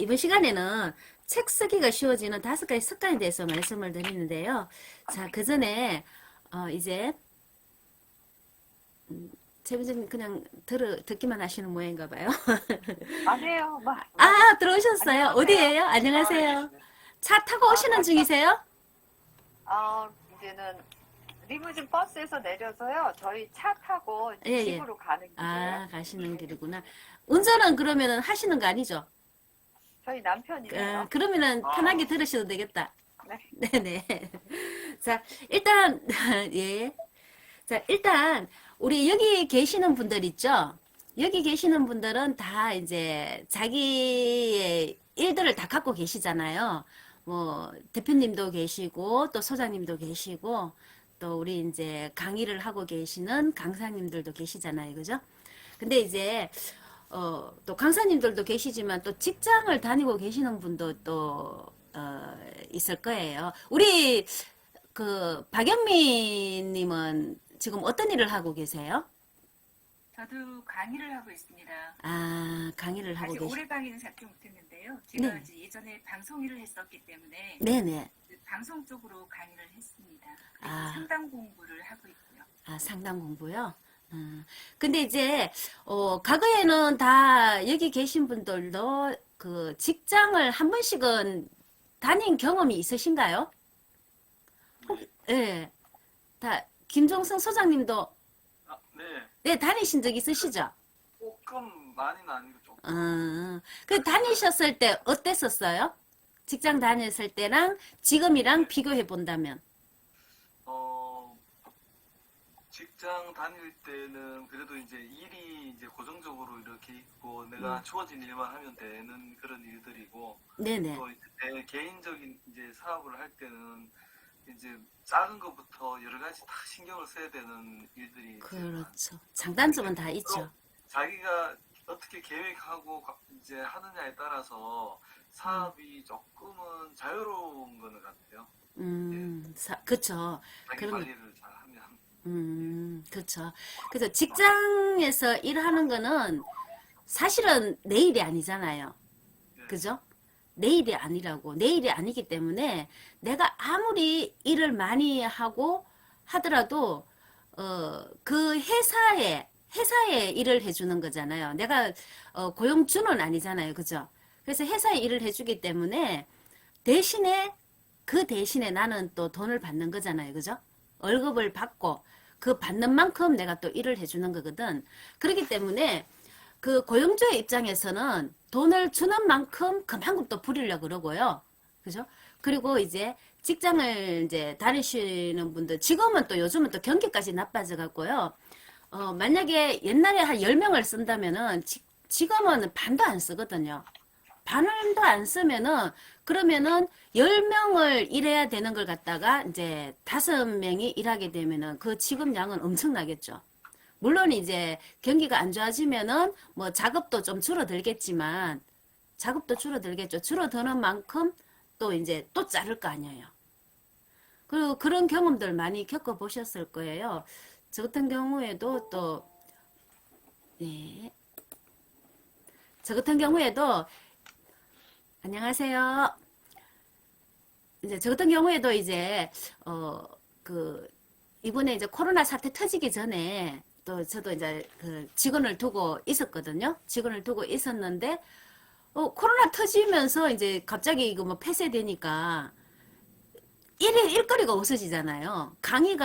이번 시간에는 책 쓰기가 쉬워지는 5가지 습관에 대해서 말씀을 드리는데요. 자, 그 전에, 이제, 재민님 그냥 듣기만 하시는 모양인가 봐요. 아니에요. 아, 들어오셨어요. 안녕하세요. 어디에요? 안녕하세요. 네. 차 타고 오시는 중이세요? 이제는 리무진 버스에서 내려서요. 저희 차 타고 예, 예. 집으로 가는 길이에요. 가시는 길이구나. 운전은 그러면은 하시는 거 아니죠? 저희 남편이에요. 그러면은 편하게 들으셔도 되겠다. 네. 네네. 자, 일단, 예. 자, 일단, 우리 여기 계시는 분들 있죠? 여기 계시는 분들은 다 이제 자기의 일들을 다 갖고 계시잖아요. 뭐, 대표님도 계시고, 또 소장님도 계시고, 또 우리 이제 강의를 하고 계시는 강사님들도 계시잖아요. 그죠? 근데 이제, 또 강사님들도 계시지만 또 직장을 다니고 계시는 분도 또, 있을 거예요. 우리, 박영민님은 지금 어떤 일을 하고 계세요? 저도 강의를 하고 있습니다. 아, 강의를 하고 아직 계시. 오래 강의는 잡지 못했는데요. 제가 네. 이제 예전에 방송 일을 했었기 때문에 네네. 그 방송 쪽으로 강의를 했습니다. 그리고 아. 상담 공부를 하고 있고요. 아, 상담 공부요? 근데 이제, 과거에는 다 여기 계신 분들도 그 직장을 한 번씩은 다닌 경험이 있으신가요? 예. 다, 김종성 소장님도, 네. 네, 다니신 적 있으시죠? 조금 많이는 아니고 조금. 그 다니셨을 때 어땠었어요? 직장 다녔을 때랑 지금이랑 비교해 본다면. 어, 직장 다닐 때는 그래도 이제 일이 이제 고정적으로 이렇게 있고 내가 주어진 일만 하면 되는 그런 일들이고 네네. 또 이제 내 개인적인 이제 사업을 할 때는 이제 작은 것부터 여러 가지 다 신경을 써야 되는 일들이 이제 그렇죠. 장단점은 다 있죠. 자기가 어떻게 계획하고 이제 하느냐에 따라서 사업이 조금은 자유로운 거는 같아요. 그쵸. 자기 그럼, 관리를 잘 하면. 그쵸. 그래서 직장에서 일하는 거는 사실은 내 일이 아니잖아요. 네. 그죠? 내 일이 아니라고. 내 일이 아니기 때문에 내가 아무리 일을 많이 하고 하더라도, 그 회사에 일을 해주는 거잖아요. 내가, 고용주는 아니잖아요. 그죠? 그래서 회사에 일을 해주기 때문에 그 대신에 나는 또 돈을 받는 거잖아요. 그죠? 월급을 받고 그 받는 만큼 내가 또 일을 해주는 거거든. 그렇기 때문에 그 고용주의 입장에서는 돈을 주는 만큼 그만큼 또 부리려고 그러고요. 그죠? 그리고 이제 직장을 이제 다니시는 분들, 지금은 또 요즘은 또 경기까지 나빠져 갖고요. 만약에 옛날에 한 10명을 쓴다면은 지금은 반도 안 쓰거든요. 반도 안 쓰면은 그러면은 10명을 일해야 되는 걸 갖다가 이제 5명이 일하게 되면은 그 지급량은 엄청나겠죠. 물론 이제 경기가 안 좋아지면은 뭐 작업도 좀 줄어들겠지만 작업도 줄어들겠죠. 줄어드는 만큼 또 이제 또 자를 거 아니에요. 그리고 그런 경험들 많이 겪어보셨을 거예요. 저 같은 경우에도 또, 네. 저 같은 경우에도, 안녕하세요. 이제 저 같은 경우에도 이제, 이번에 이제 코로나 사태 터지기 전에 또 저도 이제 그 직원을 두고 있었거든요. 직원을 두고 있었는데, 코로나 터지면서 이제 갑자기 이거 뭐 폐쇄되니까, 일거리가 없어지잖아요. 강의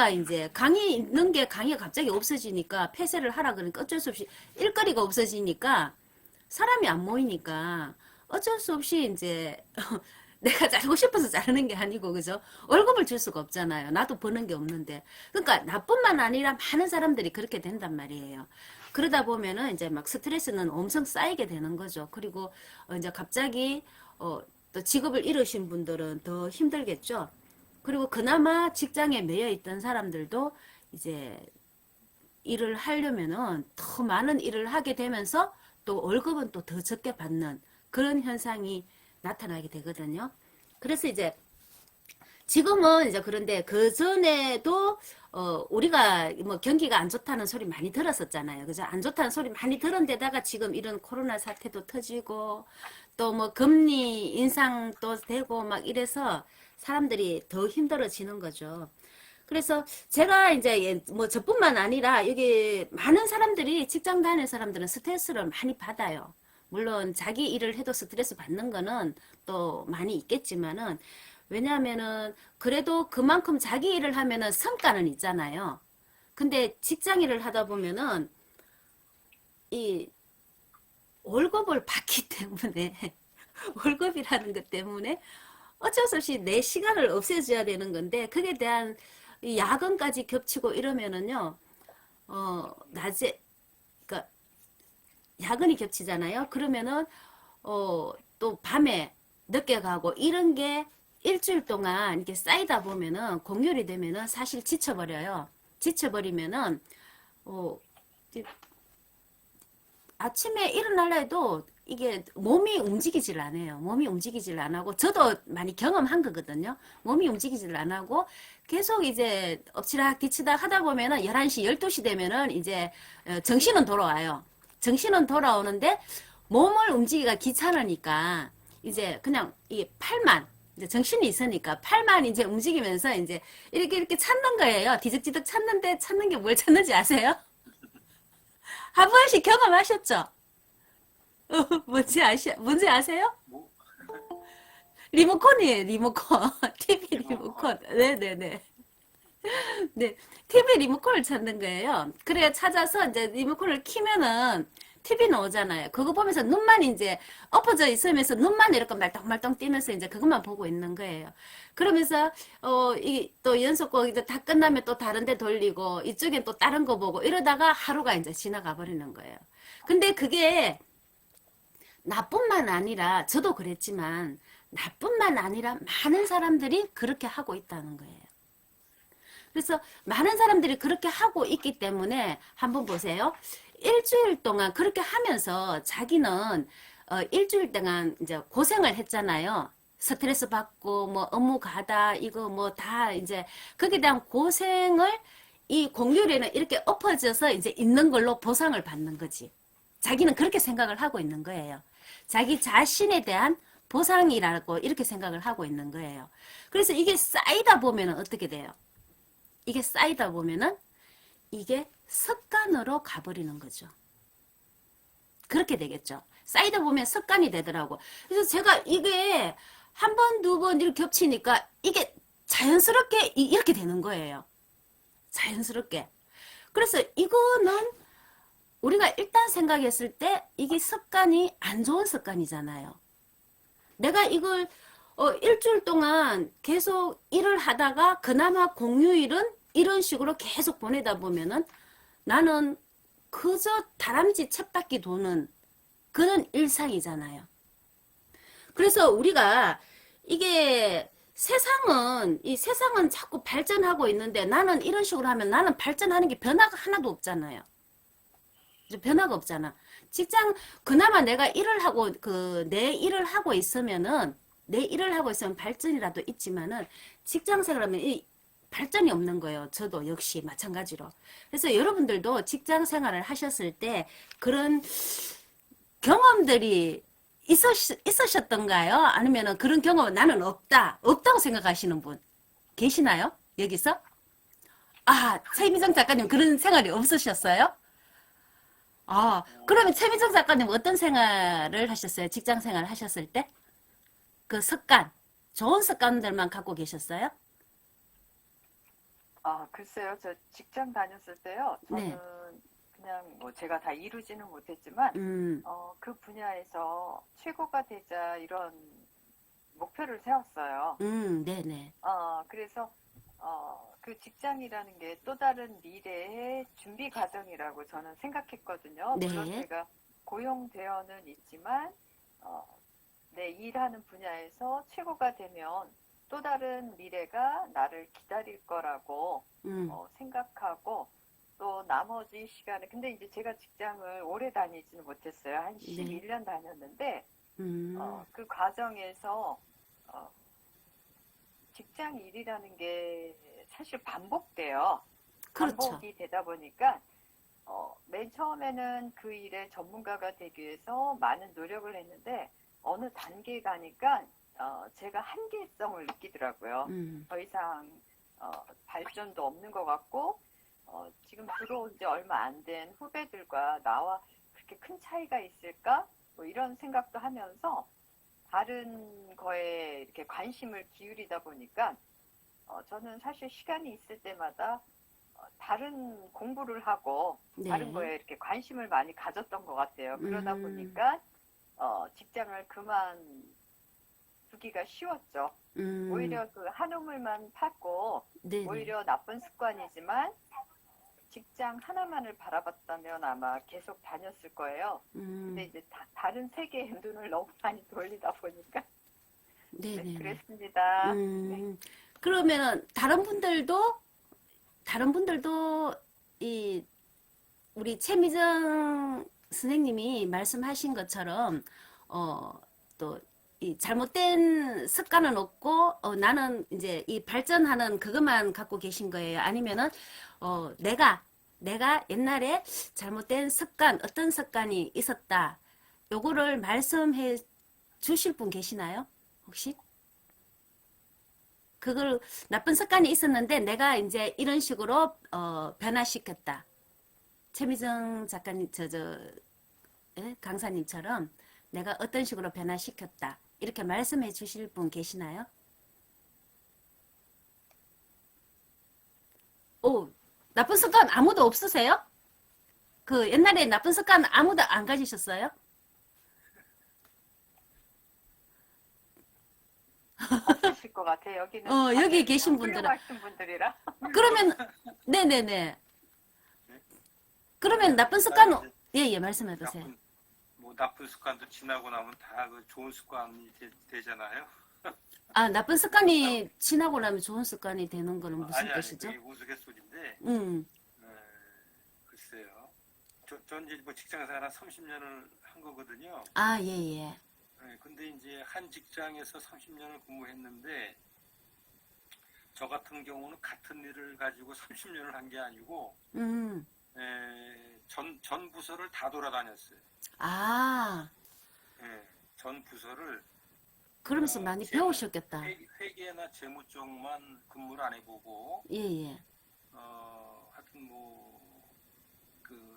있는 게 강의가 갑자기 없어지니까 폐쇄를 하라 그러니까 어쩔 수 없이 일거리가 없어지니까 사람이 안 모이니까 어쩔 수 없이 이제 내가 자르고 싶어서 자르는 게 아니고 그죠? 월급을 줄 수가 없잖아요. 나도 버는 게 없는데. 그러니까 나뿐만 아니라 많은 사람들이 그렇게 된단 말이에요. 그러다 보면은 이제 막 스트레스는 엄청 쌓이게 되는 거죠. 그리고 이제 갑자기 또 직업을 잃으신 분들은 더 힘들겠죠. 그리고 그나마 직장에 매여 있던 사람들도 이제 일을 하려면은 더 많은 일을 하게 되면서 또 월급은 또 더 적게 받는 그런 현상이 나타나게 되거든요. 그래서 이제 지금은 이제 그런데 그 전에도 우리가 뭐 경기가 안 좋다는 소리 많이 들었었잖아요. 그죠? 안 좋다는 소리 많이 들은 데다가 지금 이런 코로나 사태도 터지고 또 뭐 금리 인상도 되고 막 이래서 사람들이 더 힘들어지는 거죠. 그래서 제가 이제 뭐 저뿐만 아니라 여기 많은 사람들이 직장 다니는 사람들은 스트레스를 많이 받아요. 물론 자기 일을 해도 스트레스 받는 거는 또 많이 있겠지만은 왜냐하면은 그래도 그만큼 자기 일을 하면은 성과는 있잖아요. 근데 직장 일을 하다 보면은 이 월급을 받기 때문에 월급이라는 것 때문에 어쩔 수 없이 내 시간을 없애줘야 되는 건데 그에 대한 이 야근까지 겹치고 이러면은요 낮에 그러니까 야근이 겹치잖아요. 그러면은 또 밤에 늦게 가고 이런 게 일주일 동안 이렇게 쌓이다 보면은 공휴일이 되면은 사실 지쳐버려요. 지쳐버리면은 이제 아침에 일어나려 해도 이게 몸이 움직이질 않아요. 몸이 움직이질 안 하고 저도 많이 경험한 거거든요. 몸이 움직이질 안 하고 계속 이제 엎치락 뒤치락 하다 보면은 11시, 12시 되면은 이제 정신은 돌아와요. 정신은 돌아오는데 몸을 움직이기가 귀찮으니까 이제 그냥 이 팔만 이제 정신이 있으니까 팔만 이제 움직이면서 이제 이렇게 찾는 거예요. 뒤적뒤적 찾는데 찾는 게 뭘 찾는지 아세요? 한 번씩 경험하셨죠? 뭔지 아세요? 뭐? 리모컨이에요, 리모컨. TV 리모컨. 네네네. 네. TV 리모컨을 찾는 거예요. 그래, 찾아서 이제 리모컨을 키면은 TV 나오잖아요. 그거 보면서 눈만 이제 엎어져 있으면서 눈만 이렇게 말똥말똥 뛰면서 이제 그것만 보고 있는 거예요. 그러면서, 이 또 연속곡 이제 다 끝나면 또 다른 데 돌리고, 이쪽엔 또 다른 거 보고, 이러다가 하루가 이제 지나가 버리는 거예요. 근데 그게 나뿐만 아니라, 저도 그랬지만, 나뿐만 아니라 많은 사람들이 그렇게 하고 있다는 거예요. 그래서 많은 사람들이 그렇게 하고 있기 때문에 한번 보세요. 일주일 동안 그렇게 하면서 자기는 일주일 동안 이제 고생을 했잖아요. 스트레스 받고 뭐 업무 가다 이거 뭐 다 이제 거기에 대한 고생을 이 공휴일에는 이렇게 엎어져서 이제 있는 걸로 보상을 받는 거지. 자기는 그렇게 생각을 하고 있는 거예요. 자기 자신에 대한 보상이라고 이렇게 생각을 하고 있는 거예요. 그래서 이게 쌓이다 보면 어떻게 돼요? 이게 쌓이다 보면은 이게 습관으로 가버리는 거죠. 그렇게 되겠죠. 쌓이다 보면 습관이 되더라고. 그래서 제가 이게 한 번, 두 번 이렇게 겹치니까 이게 자연스럽게 이렇게 되는 거예요. 자연스럽게. 그래서 이거는 우리가 일단 생각했을 때 이게 습관이 안 좋은 습관이잖아요. 내가 이걸 일주일 동안 계속 일을 하다가 그나마 공휴일은 이런 식으로 계속 보내다 보면은 나는 그저 다람쥐 쳇바퀴 도는 그런 일상이잖아요. 그래서 우리가 이게 이 세상은 자꾸 발전하고 있는데 나는 이런 식으로 하면 나는 발전하는 게 변화가 하나도 없잖아요. 변화가 없잖아. 그나마 내가 일을 하고, 내 일을 하고 있으면 발전이라도 있지만은 직장 생활하면 발전이 없는 거예요. 저도 역시 마찬가지로. 그래서 여러분들도 직장 생활을 하셨을 때 그런 경험들이 있으셨던가요? 아니면은 그런 경험은 나는 없다고 생각하시는 분 계시나요? 여기서? 최미정 작가님 그런 생활이 없으셨어요? 그러면 최미정 작가님 어떤 생활을 하셨어요? 직장 생활을 하셨을 때? 그 좋은 습관들만 갖고 계셨어요? 글쎄요. 저 직장 다녔을 때요. 저는 네. 그냥 뭐 제가 다 이루지는 못했지만, 그 분야에서 최고가 되자 이런 목표를 세웠어요. 네네. 그래서, 그 직장이라는 게 또 다른 미래의 준비 과정이라고 저는 생각했거든요. 네. 물론 제가 고용되어는 있지만, 내 일하는 분야에서 최고가 되면 또 다른 미래가 나를 기다릴 거라고 생각하고 또 나머지 시간에 근데 이제 제가 직장을 오래 다니지는 못했어요. 한 11년 다녔는데 그 과정에서 직장 일이라는 게 사실 반복돼요. 그렇죠. 반복이 되다 보니까 맨 처음에는 그 일의 전문가가 되기 위해서 많은 노력을 했는데 어느 단계에 가니까 제가 한계성을 느끼더라고요. 더 이상 발전도 없는 것 같고 지금 들어온 지 얼마 안 된 후배들과 나와 그렇게 큰 차이가 있을까? 뭐 이런 생각도 하면서 다른 거에 이렇게 관심을 기울이다 보니까 저는 사실 시간이 있을 때마다 다른 공부를 하고 네. 다른 거에 이렇게 관심을 많이 가졌던 것 같아요. 그러다 보니까 직장을 그만두기가 쉬웠죠. 오히려 그 한우물만 팠고 네네. 오히려 나쁜 습관이지만 직장 하나만을 바라봤다면 아마 계속 다녔을 거예요. 근데 이제 다른 세계에 눈을 너무 많이 돌리다 보니까 네, 네네. 그랬습니다. 네. 그러면은 다른 분들도 이 우리 최미정 선생님이 말씀하신 것처럼 또 이 잘못된 습관은 없고 나는 이제 이 발전하는 그것만 갖고 계신 거예요. 아니면은 내가 옛날에 잘못된 습관 어떤 습관이 있었다. 요거를 말씀해 주실 분 계시나요? 혹시? 그걸 나쁜 습관이 있었는데 내가 이제 이런 식으로 변화시켰다. 최미정 작가님 강사님처럼 내가 어떤 식으로 변화시켰다. 이렇게 말씀해 주실 분 계시나요? 오, 나쁜 습관 아무도 없으세요? 그 옛날에 나쁜 습관 아무도 안 가지셨어요? 없으실 것 같아요. 여기는 여기 계신 분들은. 훌륭하신 분들이라. 그러면 네네네. 그러면 나쁜 습관 예 말씀해 보세요. 나쁜 습관도 지나고 나면 다 그 좋은 습관이 되잖아요. 아, 나쁜 습관이 지나고 나면 좋은 습관이 되는 거는 무슨 아니, 뜻이죠? 그게 우스갯소리인데, 음. 글쎄요. 전 이제 뭐 직장생활 한 30년을 한 거거든요. 아, 예, 예. 근데 이제 한 직장에서 30년을 근무했는데, 저 같은 경우는 같은 일을 가지고 30년을 한 게 아니고, 전 부서를 다 돌아다녔어요. 아, 전 부서를 그러면서 많이 배우셨겠다. 회계나 재무 쪽만 근무를 안 해보고, 예, 예. 하여튼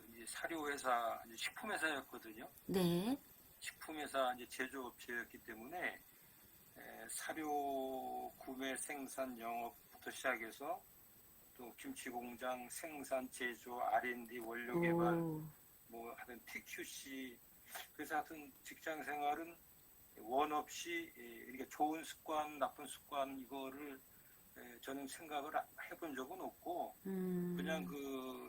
이제 사료회사, 이제 식품회사였거든요. 네. 식품회사 이제 제조업체였기 때문에 사료 구매, 생산, 영업부터 시작해서 또 김치공장, 생산, 제조, R&D, 원료 개발, 뭐 하여튼 TQC, 그래서 하여튼 직장 생활은 원 없이 이렇게 좋은 습관, 나쁜 습관 이거를 저는 생각을 해본 적은 없고 그냥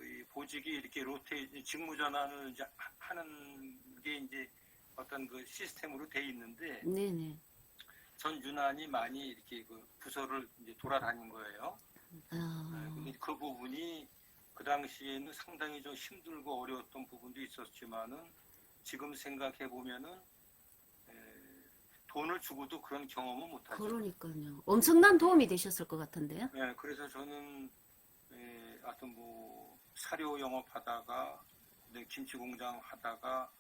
이 보직이 이렇게 직무 전환을 이제 하는 게 이제 어떤 그 시스템으로 돼 있는데 네네. 전 유난히 많이 이렇게 그 부서를 이제 돌아다닌 거예요. 근데 그 부분이 그 당시에는 상당히 좀 힘들고 어려웠던 부분도 있었지만은 지금 생각해 보면은 돈을 주고도 그런 경험은 못하죠. 그러니까요. 엄청난 도움이 되셨을 것 같은데요. 네, 그래서 저는 하여튼 사료 영업하다가 김치 공장 하다가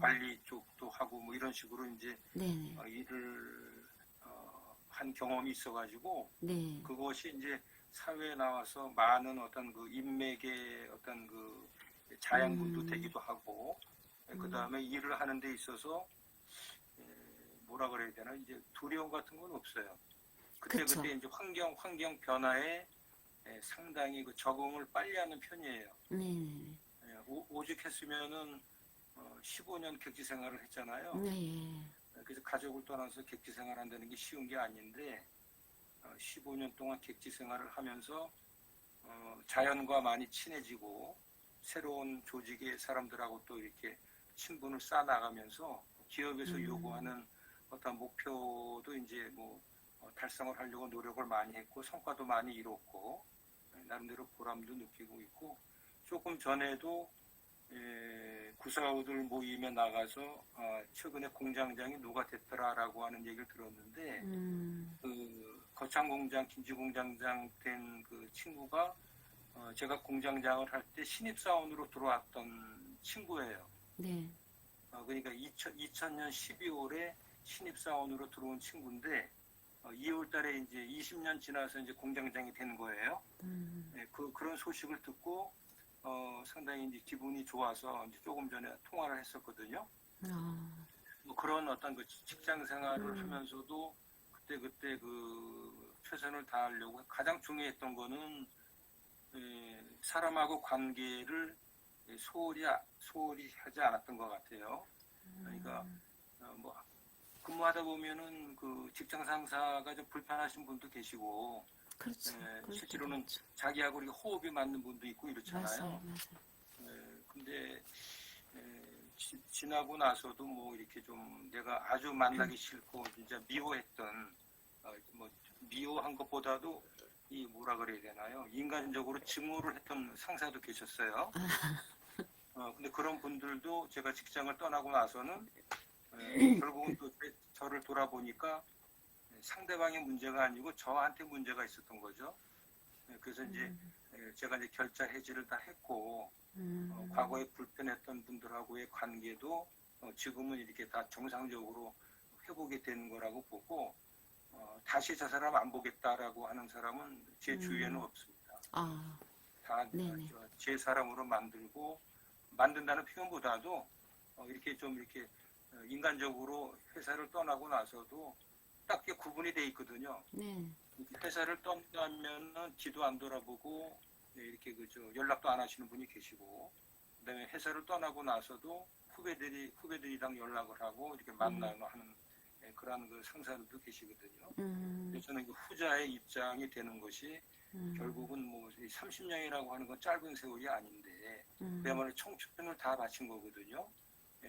관리 쪽도 하고 이런 식으로 이제 네네. 일을 한 경험이 있어가지고 네. 그것이 이제 사회에 나와서 많은 어떤 그 인맥의 어떤 그 자양분도 되기도 하고 그 다음에 일을 하는 데 있어서 뭐라 그래야 되나 이제 두려움 같은 건 없어요. 그때 이제 환경 변화에 상당히 그 적응을 빨리 하는 편이에요. 네. 오죽했으면은 15년 객지 생활을 했잖아요. 네. 그래서 가족을 떠나서 객지 생활한다는 게 쉬운 게 아닌데 15년 동안 객지 생활을 하면서 자연과 많이 친해지고 새로운 조직의 사람들하고 또 이렇게 친분을 쌓아나가면서 기업에서 요구하는 어떤 목표도 이제 달성을 하려고 노력을 많이 했고 성과도 많이 이뤘고 나름대로 보람도 느끼고 있고 조금 전에도 구사우들 모임에 나가서 최근에 공장장이 누가 됐더라라고 하는 얘기를 들었는데 그 거창공장 김치공장장 된 그 친구가 제가 공장장을 할 때 신입사원으로 들어왔던 친구예요. 네. 그러니까 2000년 12월에 신입사원으로 들어온 친구인데 2월 달에 이제 20년 지나서 이제 공장장이 된 거예요. 네, 그런 소식을 듣고 상당히 이제 기분이 좋아서 이제 조금 전에 통화를 했었거든요. 뭐 그런 어떤 그 직장 생활을 하면서도 그때 그 최선을 다하려고 가장 중요했던 거는 사람하고 관계를 소홀히 하지 않았던 것 같아요. 그러니까 뭐 근무하다 보면은 그 직장 상사가 좀 불편하신 분도 계시고, 그렇죠. 실제로는 그렇죠. 자기하고 이렇게 호흡이 맞는 분도 있고 이렇잖아요. 맞아요. 근데 지나고 나서도 뭐 이렇게 좀 내가 아주 만나기 싫고 진짜 미워했던 뭐 미워한 것보다도 이 뭐라 그래야 되나요? 인간적으로 증오를 했던 상사도 계셨어요. 근데 그런 분들도 제가 직장을 떠나고 나서는 결국은 또 저를 돌아보니까 상대방의 문제가 아니고 저한테 문제가 있었던 거죠. 그래서 이제 제가 이제 결자 해지를 다 했고 과거에 불편했던 분들하고의 관계도 지금은 이렇게 다 정상적으로 회복이 되는 거라고 보고 다시 저 사람 안 보겠다라고 하는 사람은 제 주위에는 없습니다. 다 제 사람으로 만든다는 표현보다도 이렇게 좀 이렇게 인간적으로 회사를 떠나고 나서도 딱 구분이 돼 있거든요. 네. 회사를 떠나면은 뒤도 안 돌아보고 이렇게 그저 연락도 안 하시는 분이 계시고, 그다음에 회사를 떠나고 나서도 후배들이랑 연락을 하고 이렇게 만나고 하는 그런 그 상사들도 계시거든요. 그래서 저는 그 후자의 입장이 되는 것이 결국은 뭐 30년이라고 하는 건 짧은 세월이 아닌데 그야말로 청춘을 다 바친 거거든요.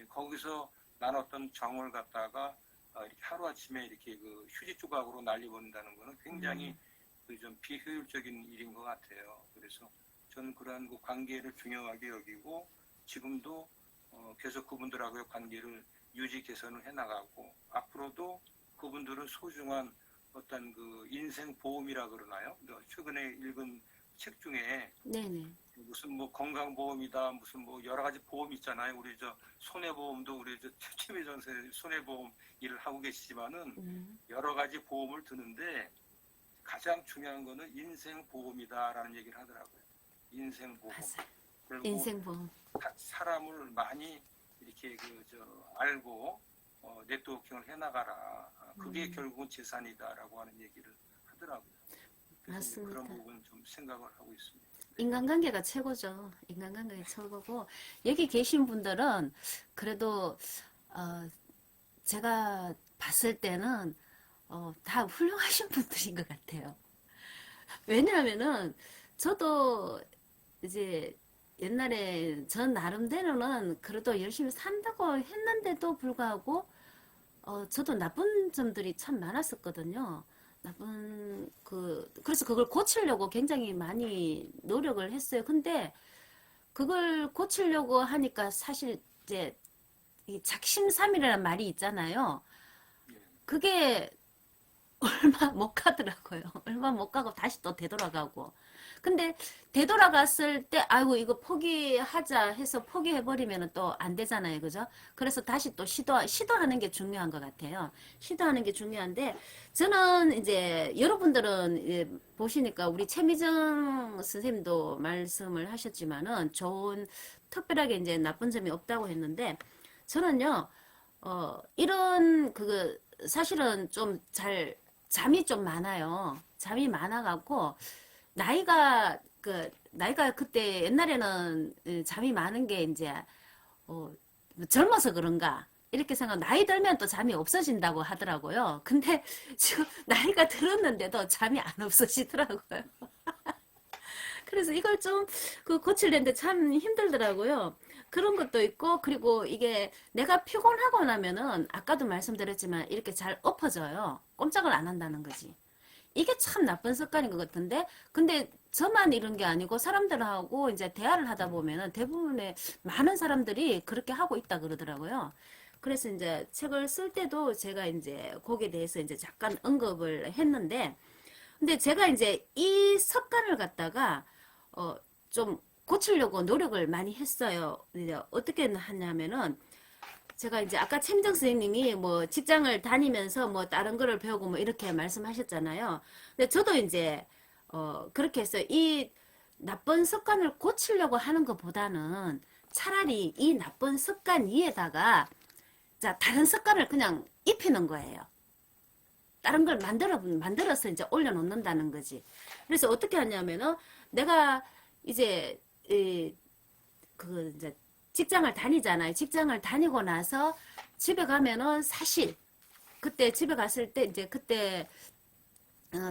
거기서 나눴던 정을 갖다가 이렇게 하루아침에 이렇게 그 휴지 조각으로 날려버린다는 거는 굉장히 그 좀 비효율적인 일인 것 같아요. 그래서 저는 그러한 그 관계를 중요하게 여기고 지금도 계속 그분들하고의 관계를 유지 개선을 해나가고 앞으로도 그분들은 소중한 어떤 그 인생 보험이라 그러나요? 최근에 읽은 책 중에 네네. 무슨 뭐 건강보험이다 무슨 뭐 여러 가지 보험 있잖아요. 우리 저 손해보험도 우리 저 최치미 전세 손해보험 일을 하고 계시지만은 여러 가지 보험을 드는데 가장 중요한 거는 인생보험이다라는 얘기를 하더라고요. 인생보험. 맞아요. 그리고 인생보험. 사람을 많이 이렇게 알고 네트워킹을 해나가라. 그게 결국은 재산이다라고 하는 얘기를 하더라고요. 그래서 맞습니다. 그런 부분 좀 생각을 하고 있습니다. 인간관계가 최고죠. 인간관계가 최고고 여기 계신 분들은 그래도 제가 봤을 때는 다 훌륭하신 분들인 것 같아요. 왜냐하면은 저도 이제 옛날에 전 나름대로는 그래도 열심히 산다고 했는데도 불구하고 저도 나쁜 점들이 참 많았었거든요. 그래서 그걸 고치려고 굉장히 많이 노력을 했어요. 근데 그걸 고치려고 하니까 사실 이제 이 작심삼일이라는 말이 있잖아요. 그게 얼마 못 가더라고요. 얼마 못 가고 다시 또 되돌아가고. 근데 되돌아갔을 때 아이고 이거 포기하자 해서 포기해버리면 또 안 되잖아요. 그죠? 그래서 다시 또 시도하는 게 중요한 것 같아요. 시도하는 게 중요한데 저는 이제 여러분들은 보시니까 우리 최미정 선생님도 말씀을 하셨지만은 특별하게 이제 나쁜 점이 없다고 했는데 저는요 이런 사실은 좀 잠이 좀 많아요. 잠이 많아갖고 나이가 그때 옛날에는 잠이 많은 게 이제 젊어서 그런가 이렇게 생각. 나이 들면 또 잠이 없어진다고 하더라고요. 근데 지금 나이가 들었는데도 잠이 안 없어지더라고요. 그래서 이걸 좀 고치려는데 참 힘들더라고요. 그런 것도 있고, 그리고 이게 내가 피곤하고 나면은 아까도 말씀드렸지만 이렇게 잘 엎어져요. 꼼짝을 안 한다는 거지. 이게 참 나쁜 습관인 것 같은데, 근데 저만 이런 게 아니고 사람들하고 이제 대화를 하다 보면은 대부분의 많은 사람들이 그렇게 하고 있다 그러더라고요. 그래서 이제 책을 쓸 때도 제가 이제 거기에 대해서 이제 잠깐 언급을 했는데, 근데 제가 이제 이 습관을 갖다가 좀 고치려고 노력을 많이 했어요. 이제 어떻게 하냐면은 제가 이제 아까 최민정 선생님이 뭐 직장을 다니면서 뭐 다른 거를 배우고 뭐 이렇게 말씀하셨잖아요. 근데 저도 이제 그렇게 해서 이 나쁜 습관을 고치려고 하는 것보다는 차라리 이 나쁜 습관 위에다가 자 다른 습관을 그냥 입히는 거예요. 다른 걸 만들어서 이제 올려놓는다는 거지. 그래서 어떻게 하냐면은 내가 이제 이제 직장을 다니잖아요. 직장을 다니고 나서 집에 가면은 사실 그때 집에 갔을 때 이제 그때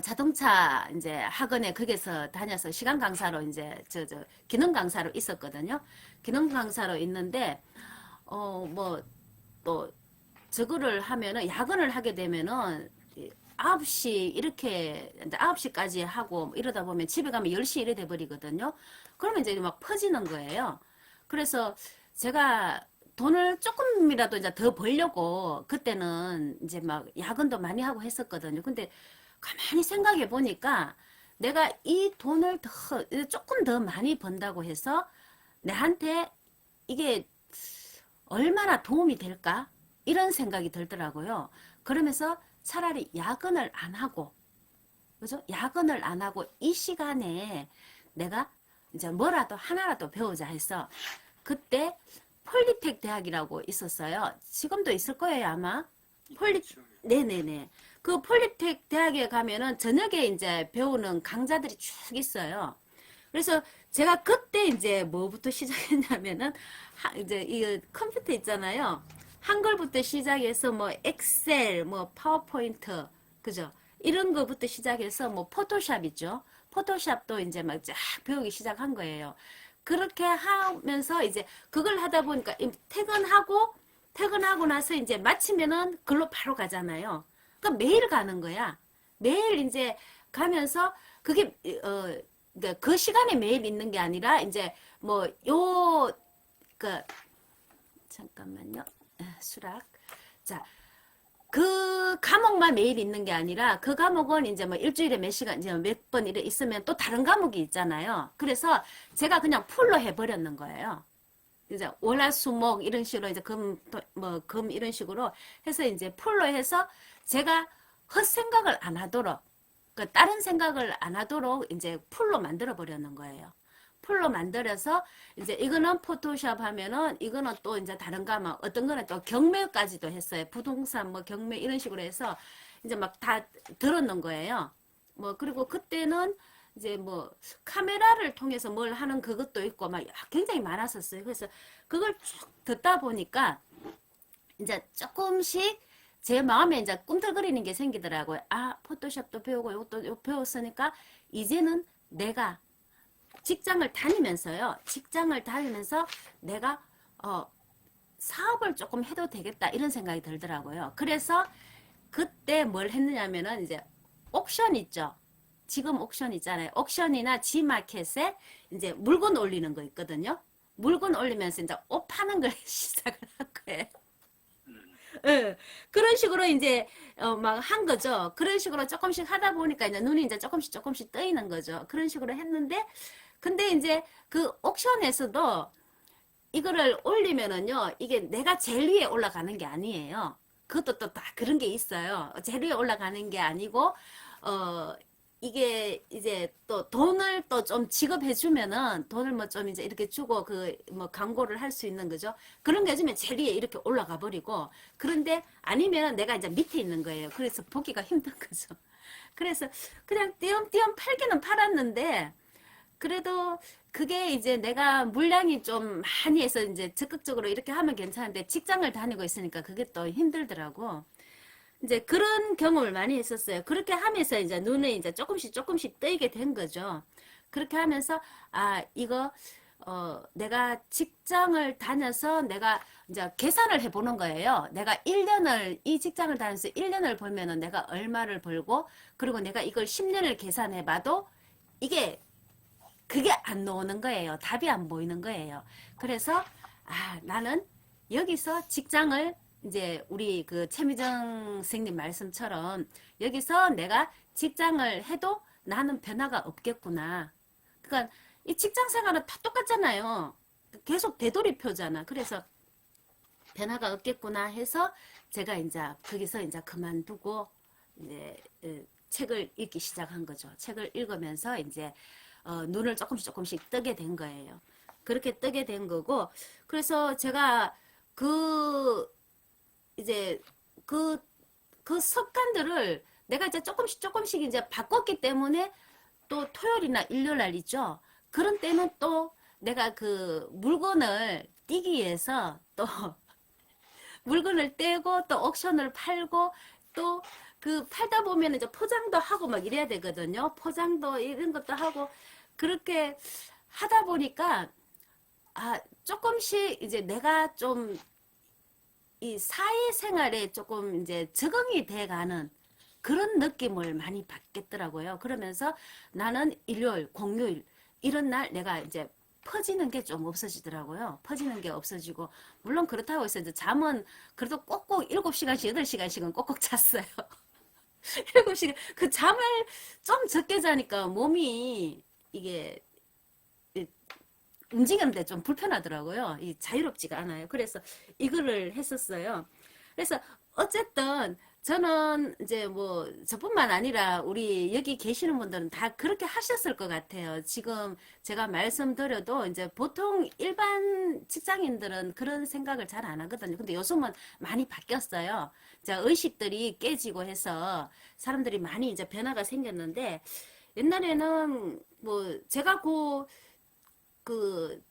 자동차 이제 학원에 거기서 다녀서 시간 강사로 이제 기능 강사로 있었거든요. 기능 강사로 있는데 뭐 또 저거를 하면은 야근을 하게 되면은 9시 이렇게 이제 9시까지 하고 이러다 보면 집에 가면 10시 이래 돼 버리거든요. 그러면 이제 막 퍼지는 거예요. 그래서 제가 돈을 조금이라도 이제 더 벌려고 그때는 이제 막 야근도 많이 하고 했었거든요. 근데 가만히 생각해 보니까 내가 이 돈을 조금 더 많이 번다고 해서 내한테 이게 얼마나 도움이 될까? 이런 생각이 들더라고요. 그러면서 차라리 야근을 안 하고, 그죠? 야근을 안 하고 이 시간에 내가 이제 뭐라도 하나라도 배우자 해서 그때 폴리텍 대학이라고 있었어요. 지금도 있을 거예요, 아마. 네네네. 그 폴리텍 대학에 가면은 저녁에 이제 배우는 강좌들이 쭉 있어요. 그래서 제가 그때 이제 뭐부터 시작했냐면은 이제 이 컴퓨터 있잖아요. 한글부터 시작해서 뭐 엑셀, 뭐 파워포인트, 그죠? 이런 거부터 시작해서 뭐 포토샵 있죠. 포토샵도 이제 막 쫙 배우기 시작한 거예요. 그렇게 하면서 이제 그걸 하다 보니까 퇴근하고 나서 이제 마치면은 글로 바로 가잖아요. 그러니까 매일 가는 거야. 매일 이제 가면서 그게 그러니까 그 시간에 매일 있는 게 아니라 이제 뭐 잠깐만요. 수락. 자, 그 과목만 매일 있는 게 아니라 그 과목은 이제 뭐 일주일에 몇 시간 이제 몇 번 이래 있으면 또 다른 과목이 있잖아요. 그래서 제가 그냥 풀로 해버렸는 거예요. 이제 월화수목 이런 식으로 이제 금 이런 식으로 해서 이제 풀로 해서 제가 헛생각을 안 하도록 다른 생각을 안 하도록 이제 풀로 만들어 버렸는 거예요. 풀로 만들어서 이제 이거는 포토샵 하면은 이거는 또 이제 다른 과목 어떤 거는 또 경매까지도 했어요. 부동산 뭐 경매 이런 식으로 해서 이제 막 다 들었는 거예요. 뭐 그리고 그때는 이제 뭐 카메라를 통해서 뭘 하는 그것도 있고 막 굉장히 많았었어요. 그래서 그걸 쭉 듣다 보니까 이제 조금씩 제 마음에 이제 꿈틀거리는 게 생기더라고요. 아, 포토샵도 배우고 이것도 배웠으니까 이제는 내가 직장을 다니면서요. 직장을 다니면서 내가 사업을 조금 해도 되겠다 이런 생각이 들더라고요. 그래서 그때 뭘 했느냐면은 이제 옥션 있죠. 지금 옥션 있잖아요. 옥션이나 G마켓에 이제 물건 올리는 거 있거든요. 물건 올리면서 이제 옷 파는 걸 시작을 한 거예요. 예, 그런 식으로 이제 막 한 거죠. 그런 식으로 조금씩 하다 보니까 이제 눈이 이제 조금씩 뜨이는 거죠. 그런 식으로 했는데 근데 이제 그 옥션에서도 이거를 올리면은요, 이게 내가 제일 위에 올라가는 게 아니에요. 그것도 또 다 그런 게 있어요. 제일 위에 올라가는 게 아니고, 이게 이제 또 돈을 또 좀 지급해주면은 돈을 뭐 좀 이제 이렇게 주고 그 뭐 광고를 할 수 있는 거죠. 그런 게 해주면 제일 위에 이렇게 올라가 버리고, 그런데 아니면 내가 이제 밑에 있는 거예요. 그래서 보기가 힘든 거죠. 그래서 그냥 띄엄띄엄 팔기는 팔았는데, 그래도 그게 이제 내가 물량이 좀 많이 해서 이제 적극적으로 이렇게 하면 괜찮은데 직장을 다니고 있으니까 그게 또 힘들더라고. 이제 그런 경험을 많이 했었어요. 그렇게 하면서 이제 눈에 이제 조금씩 뜨이게 된 거죠. 그렇게 하면서 아, 이거 내가 직장을 다녀서 내가 이제 계산을 해보는 거예요. 내가 이 직장을 다녀서 1년을 벌면은 내가 얼마를 벌고, 그리고 내가 이걸 10년을 계산해봐도 그게 안 나오는 거예요. 답이 안 보이는 거예요. 그래서 나는 여기서 직장을 이제 우리 그 최미정 선생님 말씀처럼 여기서 내가 직장을 해도 나는 변화가 없겠구나. 그러니까 이 직장 생활은 다 똑같잖아요. 계속 되돌이표잖아. 그래서 변화가 없겠구나 해서 제가 이제 거기서 이제 그만두고 이제 책을 읽기 시작한 거죠. 책을 읽으면서 이제 눈을 조금씩 뜨게 된 거예요. 그렇게 뜨게 된 거고, 그래서 제가 이제 그 습관들을 내가 이제 조금씩 이제 바꿨기 때문에 또 토요일이나 일요일 날 있죠. 그런 때는 또 내가 그 물건을 띄기 위해서 또 물건을 떼고 또 옥션을 팔고 또 그 팔다 보면 이제 포장도 하고 막 이래야 되거든요. 포장도 이런 것도 하고 그렇게 하다 보니까 조금씩 이제 내가 좀 이 사회생활에 조금 이제 적응이 돼가는 그런 느낌을 많이 받겠더라고요. 그러면서 나는 일요일, 공휴일 이런 날 내가 이제 퍼지는 게 좀 없어지더라고요. 퍼지는 게 없어지고 물론 그렇다고 해서 이제 잠은 그래도 꼭꼭 7시간씩 8시간씩은 꼭꼭 잤어요. 7시간 그 잠을 좀 적게 자니까 몸이 이게 움직이는데 좀 불편하더라고요. 이 자유롭지가 않아요. 그래서 이거를 했었어요. 그래서 어쨌든 저는 이제 뭐 저뿐만 아니라 우리 여기 계시는 분들은 다 그렇게 하셨을 것 같아요. 지금 제가 말씀드려도 이제 보통 일반 직장인들은 그런 생각을 잘 안 하거든요. 근데 요즘은 많이 바뀌었어요. 자, 의식들이 깨지고 해서 사람들이 많이 이제 변화가 생겼는데 옛날에는 뭐 제가 그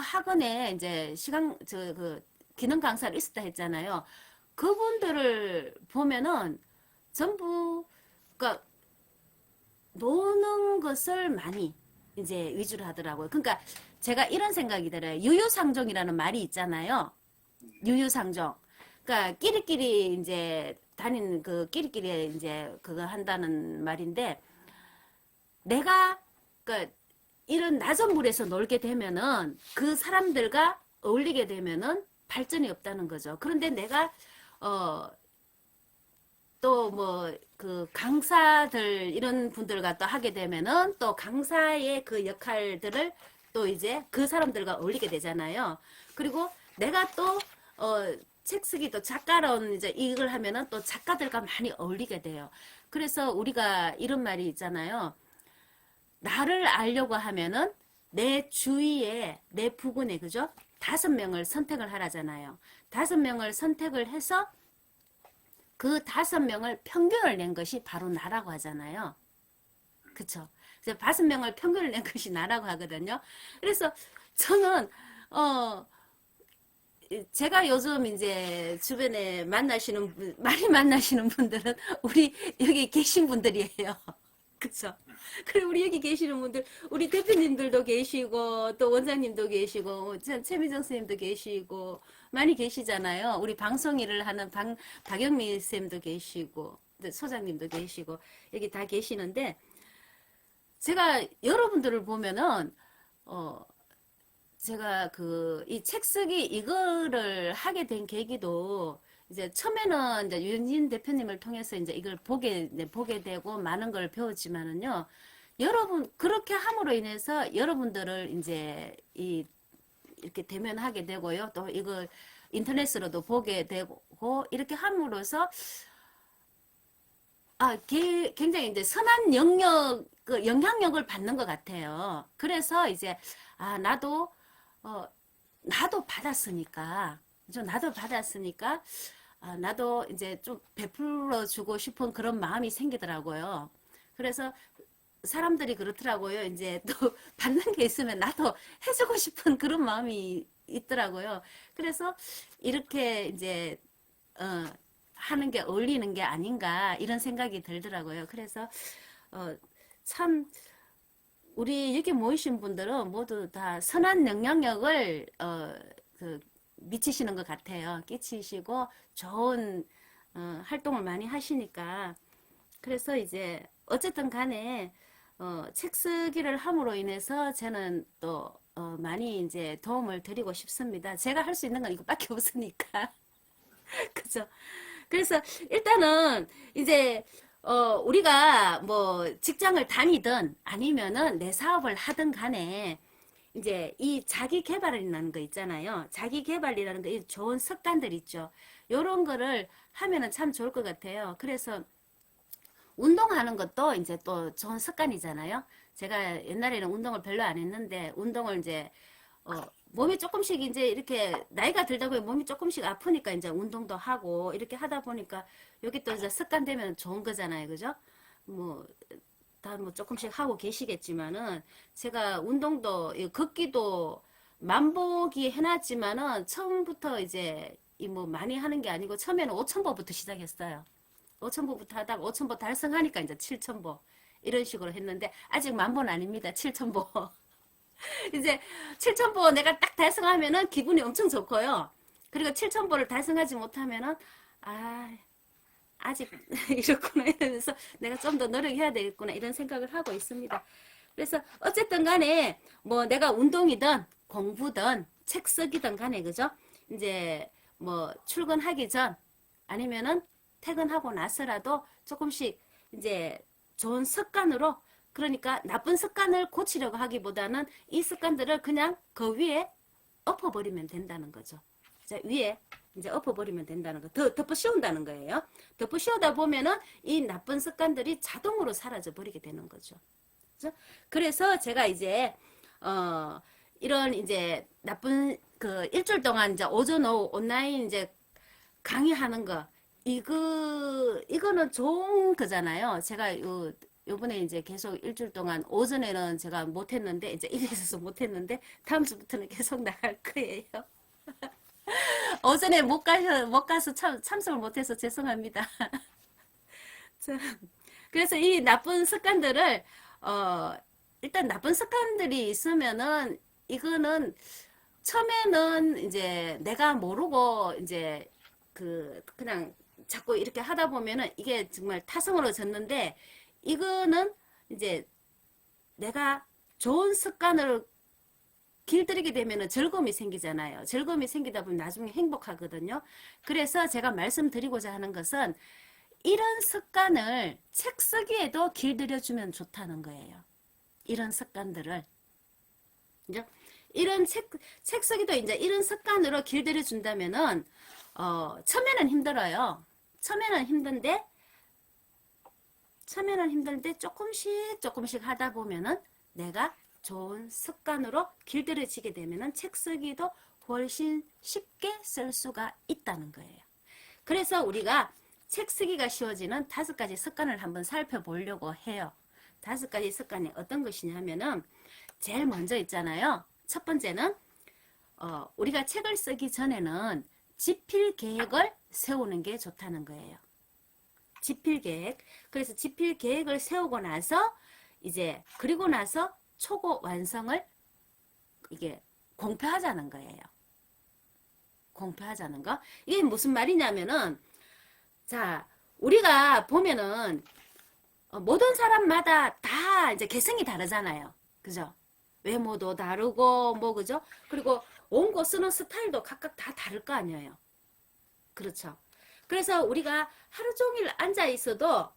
학원에 이제 기능 강사를 있었다 했잖아요. 그분들을 보면은 전부, 그러니까 노는 것을 많이 이제 위주로 하더라고요. 그러니까 제가 이런 생각이 들어요. 유유상종이라는 말이 있잖아요. 유유상종. 그러니까 끼리끼리 이제 다니는 끼리끼리 이제 그거 한다는 말인데 내가 그러니까 이런 낮은 물에서 놀게 되면은 그 사람들과 어울리게 되면은 발전이 없다는 거죠. 그런데 내가 또 뭐 그 강사들 이런 분들과 또 하게 되면은 또 강사의 그 역할들을 또 이제 그 사람들과 어울리게 되잖아요. 그리고 내가 또 책 쓰기 또 작가론 이제 이걸 하면은 또 작가들과 많이 어울리게 돼요. 그래서 우리가 이런 말이 있잖아요. 나를 알려고 하면은 내 주위에 내 부근에 그죠? 5명을 선택을 하라잖아요. 5명을 선택을 해서 그 5명을 평균을 낸 것이 바로 나라고 하잖아요. 그쵸? 그래서 5명을 평균을 낸 것이 나라고 하거든요. 그래서 저는 제가 요즘 이제 주변에 많이 만나시는 분들은 우리 여기 계신 분들이에요. 그쵸? 그리고 우리 여기 계시는 분들, 우리 대표님들도 계시고, 또 원장님도 계시고, 최미정 선생님도 계시고, 많이 계시잖아요. 우리 방송 일을 하는 박영미 쌤도 계시고, 소장님도 계시고, 여기 다 계시는데, 제가 여러분들을 보면은, 제가 이 책 쓰기 이거를 하게 된 계기도, 이제 처음에는 이제 윤진 대표님을 통해서 이제 이걸 보게 되고 많은 걸 배웠지만은요, 여러분, 그렇게 함으로 인해서 여러분들을 이제 이렇게 대면하게 되고요, 또 이걸 인터넷으로도 보게 되고, 이렇게 함으로써, 굉장히 이제 선한 영향력을 받는 것 같아요. 그래서 이제, 나도 받았으니까, 나도 이제 좀 베풀어 주고 싶은 그런 마음이 생기더라고요. 그래서 사람들이 그렇더라고요. 이제 또 받는 게 있으면 나도 해주고 싶은 그런 마음이 있더라고요. 그래서 이렇게 이제, 하는 게 어울리는 게 아닌가 이런 생각이 들더라고요. 그래서, 참, 우리 여기 모이신 분들은 모두 다 선한 영향력을, 미치시는 것 같아요. 끼치시고 좋은 활동을 많이 하시니까. 그래서 이제 어쨌든 간에 책 쓰기를 함으로 인해서 저는 또 많이 이제 도움을 드리고 싶습니다. 제가 할 수 있는 건 이거밖에 없으니까. 그죠? 그래서 일단은 이제 우리가 뭐 직장을 다니든 아니면은 내 사업을 하든 간에 이제 이 자기 개발이라는 거 있잖아요. 자기 개발이라는 거, 이 좋은 습관들 있죠. 요런 거를 하면은 참 좋을 것 같아요. 그래서 운동하는 것도 이제 또 좋은 습관이잖아요. 제가 옛날에는 운동을 별로 안 했는데, 운동을 이제, 몸이 조금씩 이제 이렇게 나이가 들다 보니 몸이 조금씩 아프니까 이제 운동도 하고 이렇게 하다 보니까 여기 또 이제 습관 되면 좋은 거잖아요. 그죠? 뭐, 다 뭐 조금씩 하고 계시겠지만은 제가 운동도, 걷기도 만보기 해놨지만은 처음부터 이제 이 뭐 많이 하는 게 아니고 처음에는 5,000보부터 시작했어요. 5,000보부터 하다가 5,000보 달성하니까 이제 7,000보 이런 식으로 했는데 아직 만보는 아닙니다. 7,000보. 이제 7,000보 내가 딱 달성하면은 기분이 엄청 좋고요. 그리고 7,000보를 달성하지 못하면은 아직 이렇구나 이러면서 내가 좀 더 노력해야 되겠구나 이런 생각을 하고 있습니다. 그래서 어쨌든 간에 뭐 내가 운동이든 공부든 책 쓰기든 간에 그죠? 이제 뭐 출근하기 전 아니면은 퇴근하고 나서라도 조금씩 이제 좋은 습관으로 그러니까 나쁜 습관을 고치려고 하기보다는 이 습관들을 그냥 그 위에 엎어버리면 된다는 거죠. 자, 위에 이제 엎어버리면 된다는 거. 덮어 씌운다는 거예요. 덮어 씌우다 보면은 이 나쁜 습관들이 자동으로 사라져 버리게 되는 거죠. 그죠? 그래서 제가 이제, 이런 이제 나쁜 그 일주일 동안 이제 오전 오후 온라인 이제 강의하는 거, 이거는 좋은 거잖아요. 제가 요번에 이제 계속 일주일 동안 오전에는 제가 못했는데, 이제 일이 있어서 못했는데, 다음 주부터는 계속 나갈 거예요. 오전에 못 가서 참석을 못해서 죄송합니다. 그래서 이 나쁜 습관들을, 일단 나쁜 습관들이 있으면은, 이거는 처음에는 이제 내가 모르고 이제 그냥 자꾸 이렇게 하다 보면은 이게 정말 타성으로 졌는데, 이거는 이제 내가 좋은 습관을 길들이게 되면은 즐거움이 생기잖아요. 즐거움이 생기다 보면 나중에 행복하거든요. 그래서 제가 말씀드리고자 하는 것은 이런 습관을 책 쓰기에도 길들여주면 좋다는 거예요. 이런 습관들을. 그죠? 이런 책 쓰기도 이제 이런 습관으로 길들여준다면은, 처음에는 힘들어요. 처음에는 힘든데 조금씩 하다 보면은 내가 좋은 습관으로 길들여지게 되면은 책 쓰기도 훨씬 쉽게 쓸 수가 있다는 거예요. 그래서 우리가 책 쓰기가 쉬워지는 5가지 습관을 한번 살펴보려고 해요. 5가지 습관이 어떤 것이냐면은 제일 먼저 있잖아요. 첫 번째는 우리가 책을 쓰기 전에는 집필 계획을 세우는 게 좋다는 거예요. 집필 계획. 그래서 집필 계획을 세우고 나서 그리고 나서 초고 완성을 이게 공표하자는 거예요. 공표하자는 거. 이게 무슨 말이냐면은, 자, 우리가 보면은, 모든 사람마다 다 이제 개성이 다르잖아요. 그죠? 외모도 다르고, 그죠? 그리고 원고 쓰는 스타일도 각각 다 다를 거 아니에요. 그렇죠? 그래서 우리가 하루 종일 앉아 있어도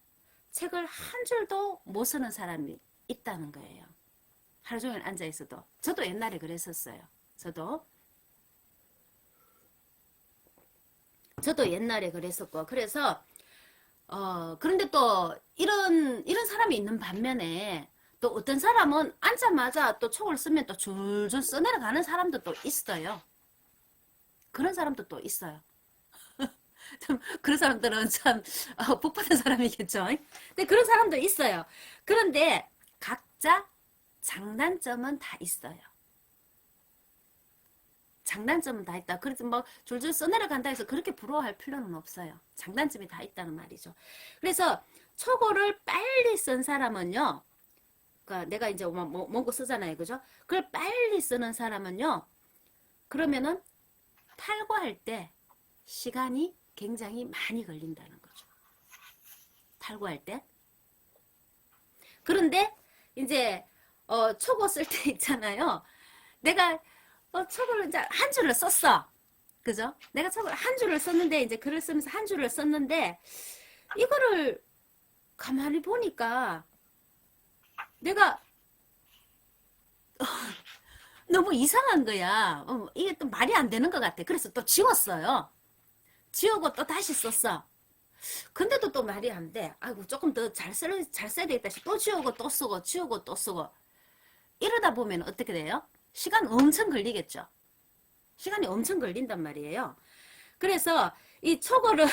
책을 한 줄도 못 쓰는 사람이 있다는 거예요. 하루 종일 앉아 있어도. 저도 옛날에 그랬었어요. 저도 옛날에 그랬었고. 그래서 그런데 또 이런 사람이 있는 반면에 또 어떤 사람은 앉자마자 또 촉을 쓰면 또 줄줄 써내려가는 사람도 또 있어요. 그런 사람도 또 있어요. 그런 사람들은 참 복 받은 사람이겠죠. 근데 그런 사람도 있어요. 그런데 각자 장단점은 다 있어요. 장단점은 다 있다. 그래서 뭐 줄줄 써내려간다 해서 그렇게 부러워할 필요는 없어요. 장단점이 다 있다는 말이죠. 그래서 초고를 빨리 쓴 사람은요. 그러니까 내가 이제 원고 쓰잖아요. 그죠? 그걸 빨리 쓰는 사람은요. 그러면은 탈고할 때 시간이 굉장히 많이 걸린다는 거죠. 탈고할 때. 그런데 이제 초고 쓸 때 있잖아요. 내가 초고를 이제 한 줄을 썼어. 그죠? 내가 초고를 한 줄을 썼는데 이제 글을 쓰면서 한 줄을 썼는데 이거를 가만히 보니까 내가 너무 이상한 거야. 이게 또 말이 안 되는 것 같아. 그래서 또 지웠어요. 지우고 또 다시 썼어. 근데도 또 말이 안 돼. 아이고, 조금 더 잘 써야 되겠다. 또 지우고 또 쓰고, 지우고 또 쓰고. 이러다 보면 어떻게 돼요? 시간 엄청 걸리겠죠. 시간이 엄청 걸린단 말이에요. 그래서 이 초고를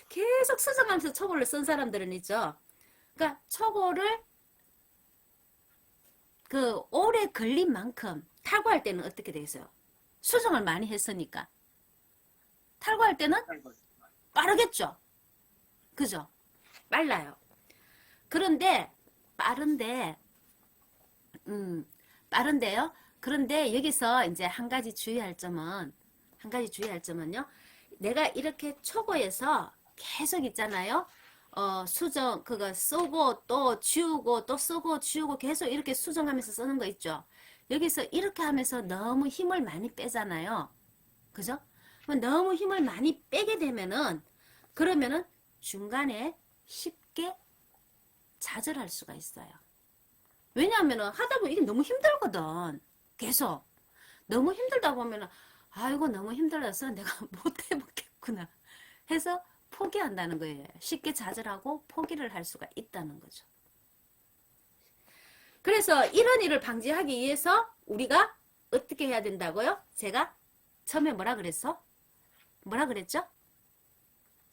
계속 수정하면서 초고를 쓴 사람들은 있죠. 그러니까 초고를 그 오래 걸린 만큼 탈구할 때는 어떻게 되겠어요? 수정을 많이 했으니까. 탈구할 때는 빠르겠죠. 그죠? 빨라요. 그런데 빠른데요. 그런데 여기서 이제 한 가지 주의할 점은요. 내가 이렇게 초고에서 계속 있잖아요. 수정, 그거 쓰고 또 지우고 또 쓰고 지우고 계속 이렇게 수정하면서 쓰는 거 있죠. 여기서 이렇게 하면서 너무 힘을 많이 빼잖아요. 그죠? 너무 힘을 많이 빼게 되면은, 그러면은 중간에 쉽게 좌절할 수가 있어요. 왜냐하면은 하다 보면 이게 너무 힘들거든. 계속. 너무 힘들다 보면은, 아이고, 너무 힘들어서 내가 못 해먹겠구나 해서 포기한다는 거예요. 쉽게 좌절하고 포기를 할 수가 있다는 거죠. 그래서 이런 일을 방지하기 위해서 우리가 어떻게 해야 된다고요? 제가 처음에 뭐라 그랬어? 뭐라 그랬죠?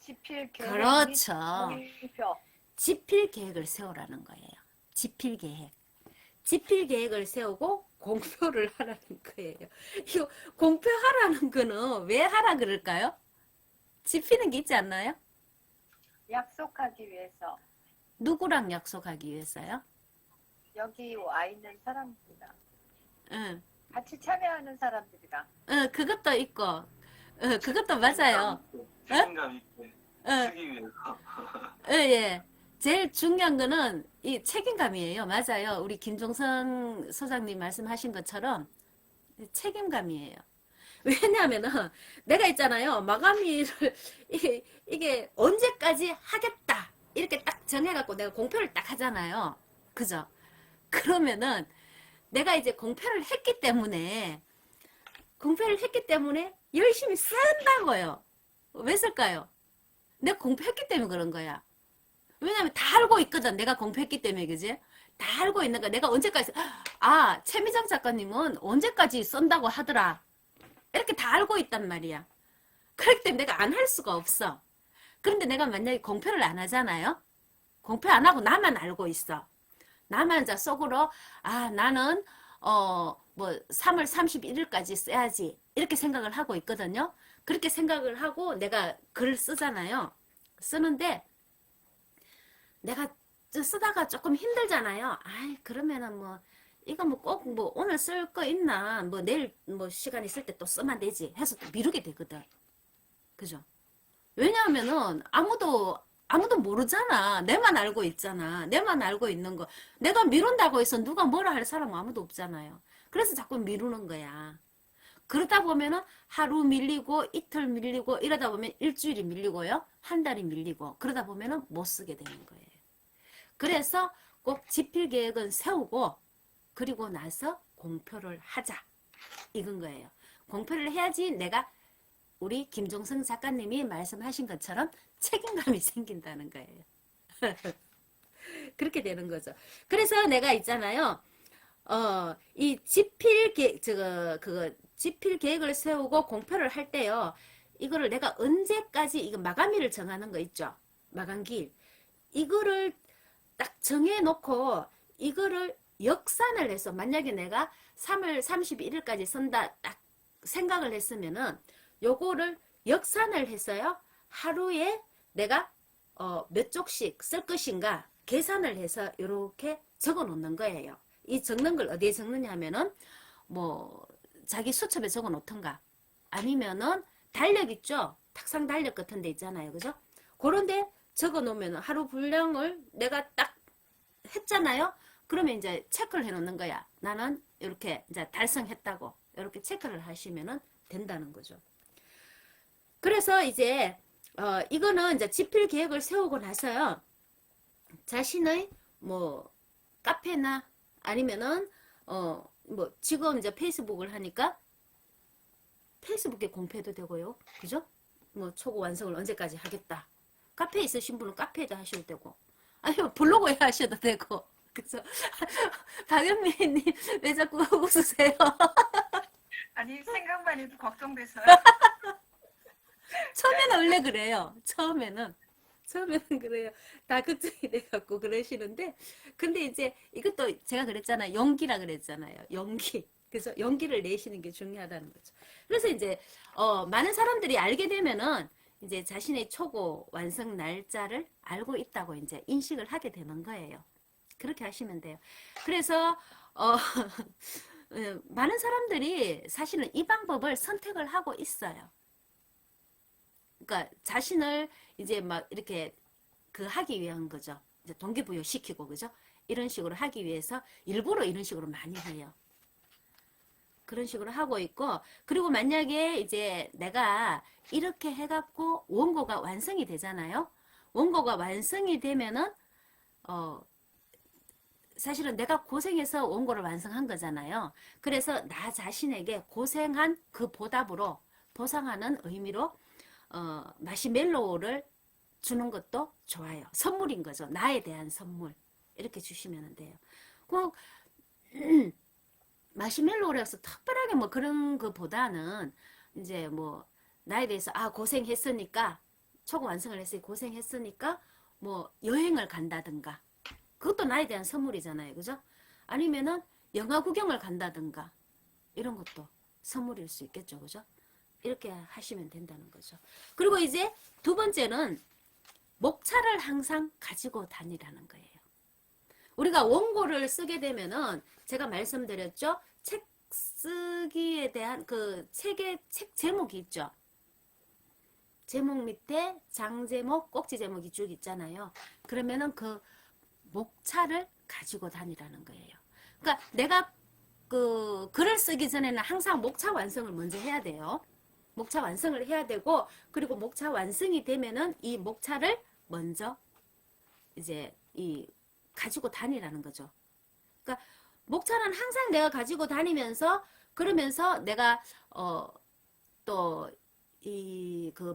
지필 계획 그렇죠. 공표. 지필 계획을 세우라는 거예요. 지필 계획. 지필 계획을 세우고 공표를 하라는 거예요. 이거 공표하라는 거는 왜 하라 그럴까요? 지피는 게 있지 않나요? 약속하기 위해서. 누구랑 약속하기 위해서요? 여기 와 있는 사람들이랑 응. 같이 참여하는 사람들이랑. 그것도 있고, 그것도 맞아요. 책임감 있게 어, 쓰기 위해서. 예. 제일 중요한 거는 이 책임감이에요. 맞아요. 우리 김종선 소장님 말씀하신 것처럼 책임감이에요. 왜냐하면은 내가 있잖아요. 마감일을 이게 언제까지 하겠다 이렇게 딱 정해갖고 내가 공표를 딱 하잖아요. 그죠? 그러면은 내가 이제 공표를 했기 때문에 열심히 쓴다고요. 왜 쓸까요? 내가 공표했기 때문에 그런 거야. 왜냐면 다 알고 있거든. 내가 공표했기 때문에, 그지? 다 알고 있는 거야. 내가 언제까지, 최미정 작가님은 언제까지 쓴다고 하더라. 이렇게 다 알고 있단 말이야. 그렇기 때문에 내가 안 할 수가 없어. 그런데 내가 만약에 공표를 안 하잖아요? 공표 안 하고 나만 알고 있어. 나만 이제 속으로, 나는, 3월 31일까지 써야지. 이렇게 생각을 하고 있거든요. 그렇게 생각을 하고 내가 글을 쓰잖아요. 쓰는데, 내가 쓰다가 조금 힘들잖아요. 그러면은 이거 꼭 오늘 쓸 거 있나? 내일 시간 있을 때 또 쓰면 되지. 해서 또 미루게 되거든. 그죠? 왜냐하면은 아무도 모르잖아. 내만 알고 있잖아. 내만 알고 있는 거. 내가 미룬다고 해서 누가 뭐라 할 사람은 아무도 없잖아요. 그래서 자꾸 미루는 거야. 그러다 보면은 하루 밀리고 이틀 밀리고 이러다 보면 일주일이 밀리고요. 한 달이 밀리고 그러다 보면은 못 쓰게 되는 거예요. 그래서 꼭 지필 계획은 세우고 그리고 나서 공표를 하자. 이건 거예요. 공표를 해야지 내가 우리 김종성 작가님이 말씀하신 것처럼 책임감이 생긴다는 거예요. 그렇게 되는 거죠. 그래서 내가 있잖아요. 이 지필 계획을 세우고 공표를 할 때요. 이거를 내가 언제까지 이거 마감일을 정하는 거 있죠. 마감기일. 이거를 딱 정해놓고 이거를 역산을 해서 만약에 내가 3월 31일까지 쓴다 딱 생각을 했으면은 요거를 역산을 해서요. 하루에 내가 몇 쪽씩 쓸 것인가 계산을 해서 이렇게 적어 놓는 거예요. 이 적는 걸 어디에 적느냐 하면은 자기 수첩에 적어 놓던가 아니면은 달력 있죠. 탁상 달력 같은 데 있잖아요. 그죠? 그런데 적어 놓으면 하루 분량을 내가 딱 했잖아요. 그러면 이제 체크를 해 놓는 거야. 나는 이렇게 이제 달성했다고 이렇게 체크를 하시면은 된다는 거죠. 그래서 이제 이거는 이제 지필 계획을 세우고 나서요. 자신의 카페나 아니면은 뭐 지금 이제 페이스북을 하니까 페이스북에 공표해도 되고요. 그죠? 뭐 초고 완성을 언제까지 하겠다. 카페에 있으신 분은 카페에다 하셔도 되고 아니면 블로그에 하셔도 되고. 그래서 박연미님 왜 자꾸 웃으세요? 아니 생각만 해도 걱정돼서요. 처음에는 원래 그래요. 처음에는 그래요. 다 걱정이 돼갖고 그러시는데, 근데 이제 이것도 제가 그랬잖아요. 용기라 그랬잖아요. 용기. 그래서 용기를 내시는 게 중요하다는 거죠. 그래서 이제 많은 사람들이 알게 되면은 이제 자신의 초고 완성 날짜를 알고 있다고 이제 인식을 하게 되는 거예요. 그렇게 하시면 돼요. 그래서 많은 사람들이 사실은 이 방법을 선택을 하고 있어요. 그러니까 자신을 이제 막 이렇게 하기 위한 거죠. 이제 동기부여 시키고, 그죠? 이런 식으로 하기 위해서 일부러 이런 식으로 많이 해요. 그런 식으로 하고 있고, 그리고 만약에 이제 내가 이렇게 해갖고 원고가 완성이 되잖아요. 원고가 완성이 되면은, 사실은 내가 고생해서 원고를 완성한 거잖아요. 그래서 나 자신에게 고생한 그 보답으로, 보상하는 의미로, 마시멜로우를 주는 것도 좋아요. 선물인 거죠. 나에 대한 선물. 이렇게 주시면 돼요. 꼭, 마시멜로우라 해서 특별하게 뭐 그런 것보다는 이제 뭐 나에 대해서 고생했으니까 초고 완성을 했으니 고생했으니까 뭐 여행을 간다든가 그것도 나에 대한 선물이잖아요. 그죠? 아니면은 영화 구경을 간다든가 이런 것도 선물일 수 있겠죠. 그죠? 이렇게 하시면 된다는 거죠. 그리고 이제 두 번째는 목차를 항상 가지고 다니라는 거예요. 우리가 원고를 쓰게 되면은 제가 말씀드렸죠. 책 쓰기에 대한 그 책 제목이 있죠. 제목 밑에 장 제목, 꼭지 제목이 쭉 있잖아요. 그러면은 그 목차를 가지고 다니라는 거예요. 그러니까 내가 그 글을 쓰기 전에는 항상 목차 완성을 먼저 해야 돼요. 목차 완성을 해야 되고, 그리고 목차 완성이 되면은 이 목차를 먼저 이제 가지고 다니라는 거죠. 그러니까 목차는 항상 내가 가지고 다니면서, 그러면서 내가 또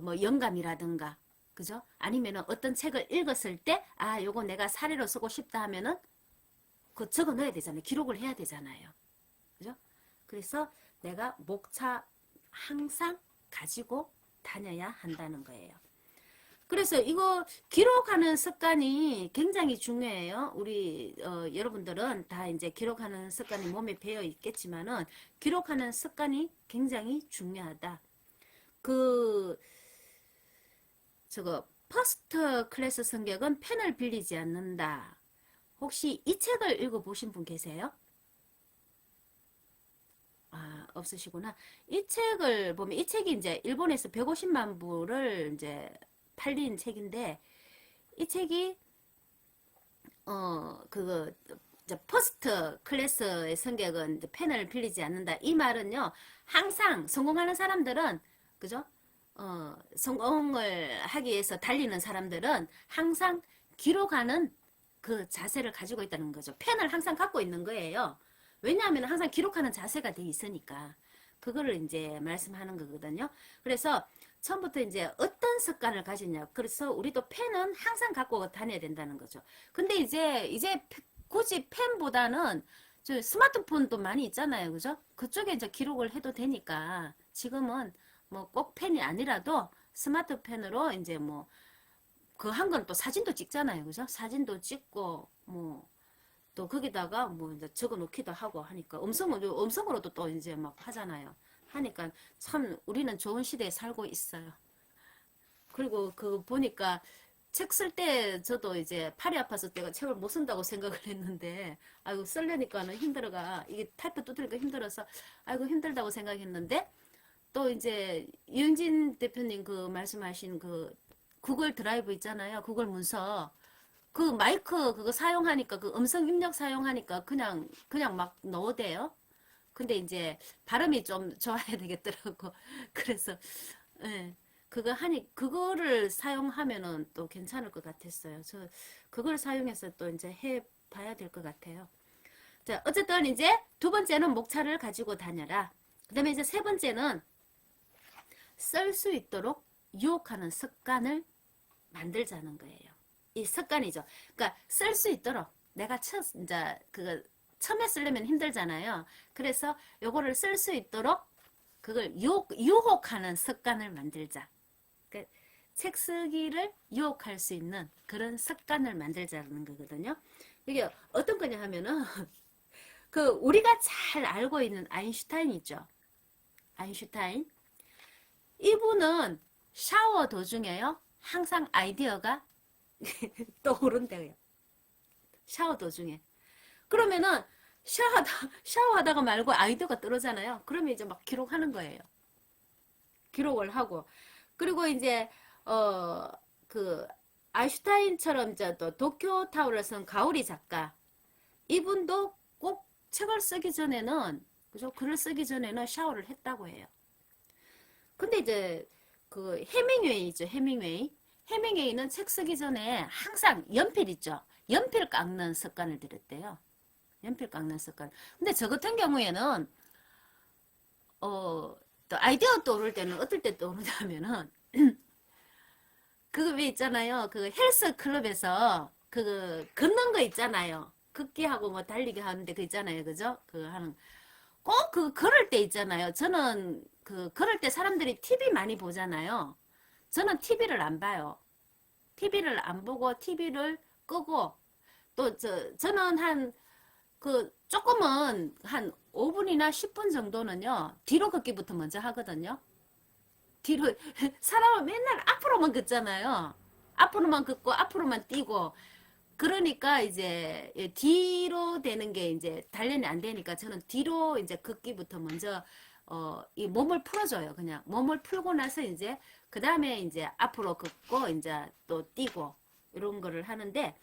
뭐 영감이라든가, 그죠? 아니면은 어떤 책을 읽었을 때 요거 내가 사례로 쓰고 싶다 하면은 그 적어 넣어야 되잖아요. 기록을 해야 되잖아요. 그죠? 그래서 내가 목차 항상 가지고 다녀야 한다는 거예요. 그래서 이거 기록하는 습관이 굉장히 중요해요. 우리 여러분들은 다 이제 기록하는 습관이 몸에 배어 있겠지만은 기록하는 습관이 굉장히 중요하다. 저거 퍼스트 클래스 성격은 펜을 빌리지 않는다. 혹시 이 책을 읽어보신 분 계세요? 없으시구나. 이 책을 보면 이 책이 이제 일본에서 150만 부를 이제 팔린 책인데, 이 책이 퍼스트 클래스의 성격은 펜을 빌리지 않는다. 이 말은요, 항상 성공하는 사람들은, 그죠? 성공을 하기 위해서 달리는 사람들은 항상 기록하는 그 자세를 가지고 있다는 거죠. 펜을 항상 갖고 있는 거예요. 왜냐하면 항상 기록하는 자세가 돼 있으니까. 그거를 이제 말씀하는 거거든요. 그래서 처음부터 이제 어떤 습관을 가지냐. 그래서 우리도 펜은 항상 갖고 다녀야 된다는 거죠. 근데 이제 굳이 펜보다는 저 스마트폰도 많이 있잖아요. 그죠? 그쪽에 이제 기록을 해도 되니까 지금은 뭐 꼭 펜이 아니라도 스마트펜으로 이제 뭐 그 한 건 또 사진도 찍잖아요. 그죠? 사진도 찍고 뭐 또 거기다가 뭐 이제 적어 놓기도 하고 하니까 음성으로도 또 이제 막 하잖아요. 하니까 참 우리는 좋은 시대에 살고 있어요. 그리고 그 보니까 책 쓸 때 저도 이제 팔이 아파서 내가 책을 못 쓴다고 생각을 했는데, 아이고 쓰려니까는 힘들어가, 이게 타이프 두드리기가 힘들어서 아이고 힘들다고 생각했는데, 또 이제 이은진 대표님 그 말씀하신 그 구글 드라이브 있잖아요. 구글 문서. 그 마이크 그거 사용하니까 그 음성 입력 사용하니까 그냥 막 넣어대요. 근데 이제 발음이 좀 좋아야 되겠더라고. 그래서 예. 그거를 사용하면은 또 괜찮을 것 같았어요. 그걸 사용해서 또 이제 해 봐야 될 것 같아요. 자, 어쨌든 이제 두 번째는 목차를 가지고 다녀라. 그 다음에 이제 세 번째는 쓸 수 있도록 유혹하는 습관을 만들자는 거예요. 이 습관이죠. 그러니까 쓸 수 있도록 내가 이제 그거 처음에 쓰려면 힘들잖아요. 그래서 요거를 쓸 수 있도록 그걸 유혹하는 습관을 만들자. 그러니까 책 쓰기를 유혹할 수 있는 그런 습관을 만들자는 거거든요. 이게 어떤 거냐 하면은 그 우리가 잘 알고 있는 아인슈타인 있죠. 아인슈타인. 이분은 샤워 도중에요. 항상 아이디어가 떠오른대요. 샤워 도중에. 그러면은 샤워하다가 말고 아이디어가 떨어잖아요. 그러면 이제 막 기록하는 거예요. 기록을 하고. 그리고 이제 그 아인슈타인처럼 이제 또 도쿄 타워를 쓴 가오리 작가. 이분도 꼭 책을 쓰기 전에는 그죠? 글을 쓰기 전에는 샤워를 했다고 해요. 근데 이제 그 해밍웨이죠. 해밍웨이는 책 쓰기 전에 항상 연필 있죠. 연필 깎는 습관을 들였대요. 연필 깎는 습관. 근데 저 같은 경우에는 또 아이디어 떠오를 때는 어떨 때 떠오르냐면은 그거 왜 있잖아요. 그 헬스 클럽에서 그 걷는 거 있잖아요. 걷기하고 뭐 달리기 하는데 그 있잖아요. 그죠? 그 하는 꼭 그 걸을 때 있잖아요. 저는 그 걸을 때 사람들이 TV 많이 보잖아요. 저는 TV를 안 봐요. TV를 안 보고 TV를 끄고 또 저는 한 그 조금은 한 5분이나 10분 정도는요. 뒤로 걷기부터 먼저 하거든요. 뒤로 사람은 맨날 앞으로만 걷잖아요. 앞으로만 걷고 앞으로만 뛰고 그러니까 이제 뒤로 되는 게 이제 단련이 안 되니까 저는 뒤로 이제 걷기부터 먼저 이 몸을 풀어줘요. 그냥 몸을 풀고 나서 이제 그 다음에 이제 앞으로 걷고 이제 또 뛰고 이런 거를 하는데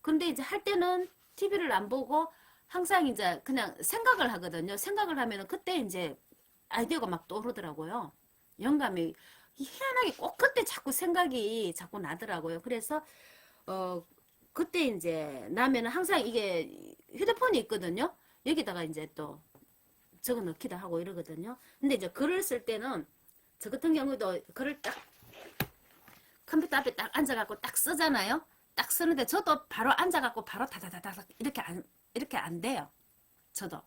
근데 이제 할 때는 TV를 안 보고 항상 이제 그냥 생각을 하거든요. 생각을 하면은 그때 이제 아이디어가 막 떠오르더라고요. 영감이 희한하게 꼭 그때 자꾸 생각이 자꾸 나더라고요. 그래서 그때 이제 나면은 항상 이게 휴대폰이 있거든요. 여기다가 이제 또 적어 넣기도 하고 이러거든요. 근데 이제 글을 쓸 때는 저 같은 경우도 글을 딱 컴퓨터 앞에 딱 앉아갖고 딱 쓰잖아요. 딱 쓰는데 저도 바로 앉아갖고 바로 다다다닥 이렇게 안 돼요. 저도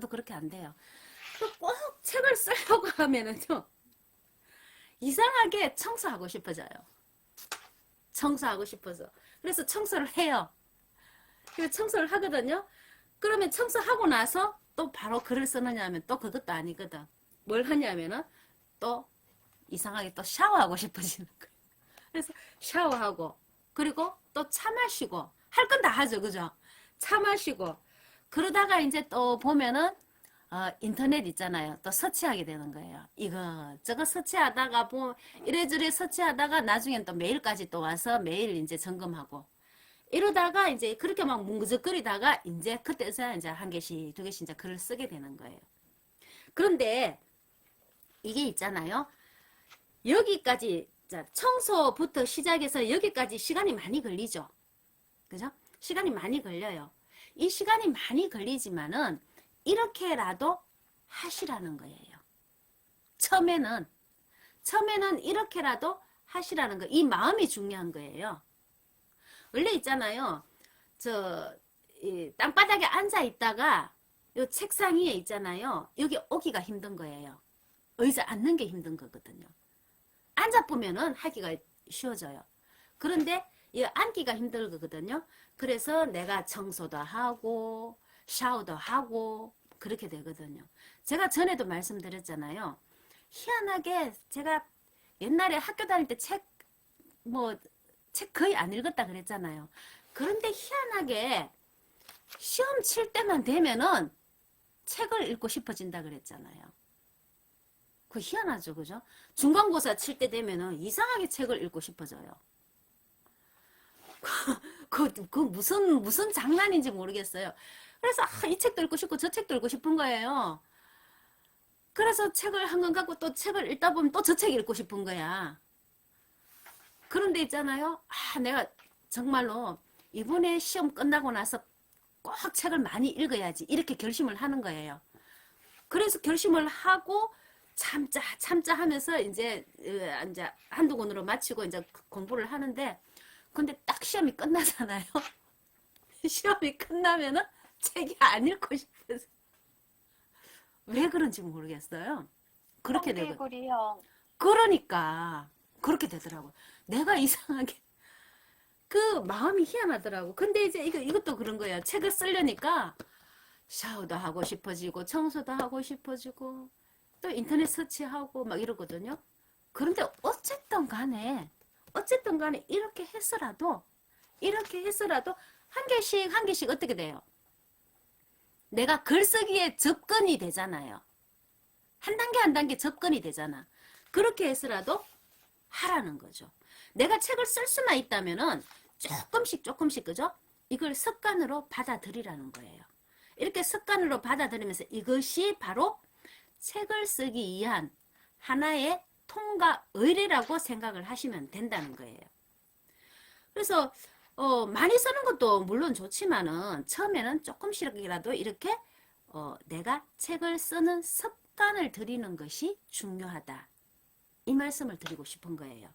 그렇게 안 돼요. 꼭 책을 쓰려고 하면은요. 이상하게 청소하고 싶어져요. 청소하고 싶어서. 그래서 청소를 해요. 그래서 청소를 하거든요. 그러면 청소하고 나서 또 바로 글을 쓰느냐 하면 또 그것도 아니거든. 뭘 하냐면은 또 이상하게 또 샤워하고 싶어지는 거예요. 그래서 샤워하고 그리고 또 차 마시고 할 건 다 하죠. 그죠? 차 마시고 그러다가 이제 또 보면은 인터넷 있잖아요. 또 서치하게 되는 거예요. 이거 저거 서치하다가 이래저래 서치하다가 나중엔 또 메일까지 또 와서 메일 이제 점검하고 이러다가 이제 그렇게 막 뭉그적거리다가 이제 그때서야 이제 한 개씩 두 개씩 이제 글을 쓰게 되는 거예요. 그런데 이게 있잖아요. 여기까지 청소부터 시작해서 여기까지 시간이 많이 걸리죠. 그죠? 시간이 많이 걸려요. 이 시간이 많이 걸리지만은 이렇게라도 하시라는 거예요. 처음에는 이렇게라도 하시라는 거. 이 마음이 중요한 거예요. 원래 있잖아요. 이 땅바닥에 앉아 있다가 요 책상 위에 있잖아요. 여기 오기가 힘든 거예요. 의자 앉는 게 힘든 거거든요. 앉아 보면은 하기가 쉬워져요. 그런데 이 앉기가 힘든 거거든요. 그래서 내가 청소도 하고 샤워도 하고 그렇게 되거든요. 제가 전에도 말씀드렸잖아요. 희한하게 제가 옛날에 학교 다닐 때 책 거의 안 읽었다 그랬잖아요. 그런데 희한하게 시험 칠 때만 되면은 책을 읽고 싶어진다 그랬잖아요. 그 희한하죠, 그죠? 중간고사 칠 때 되면은 이상하게 책을 읽고 싶어져요. 그 무슨 장난인지 모르겠어요. 그래서 이 책도 읽고 싶고 저 책도 읽고 싶은 거예요. 그래서 책을 한 권 갖고 또 책을 읽다 보면 또 저 책 읽고 싶은 거야. 그런데 있잖아요. 내가 정말로 이번에 시험 끝나고 나서 꼭 책을 많이 읽어야지 이렇게 결심을 하는 거예요. 그래서 결심을 하고 참자 하면서 이제 한두 권으로 마치고 이제 공부를 하는데, 근데 딱 시험이 끝나잖아요. 시험이 끝나면은 책이 안 읽고 싶어서 왜 그런지 모르겠어요. 그렇게 되고, 형기구리형. 그러니까 그렇게 되더라고. 내가 이상하게 그 마음이 희한하더라고. 근데 이제 이것도 그런 거예요. 책을 쓰려니까 샤워도 하고 싶어지고 청소도 하고 싶어지고 또 인터넷 서치하고 막 이러거든요. 그런데 어쨌든 간에 이렇게 해서라도 한 개씩 어떻게 돼요? 내가 글쓰기에 접근이 되잖아요. 한 단계 접근이 되잖아. 그렇게 해서라도 하라는 거죠. 내가 책을 쓸 수만 있다면은 조금씩 그죠? 이걸 습관으로 받아들이라는 거예요. 이렇게 습관으로 받아들이면서 이것이 바로 책을 쓰기 위한 하나의 통과 의례라고 생각을 하시면 된다는 거예요. 그래서 많이 쓰는 것도 물론 좋지만은 처음에는 조금씩이라도 이렇게 내가 책을 쓰는 습관을 들이는 것이 중요하다. 이 말씀을 드리고 싶은 거예요.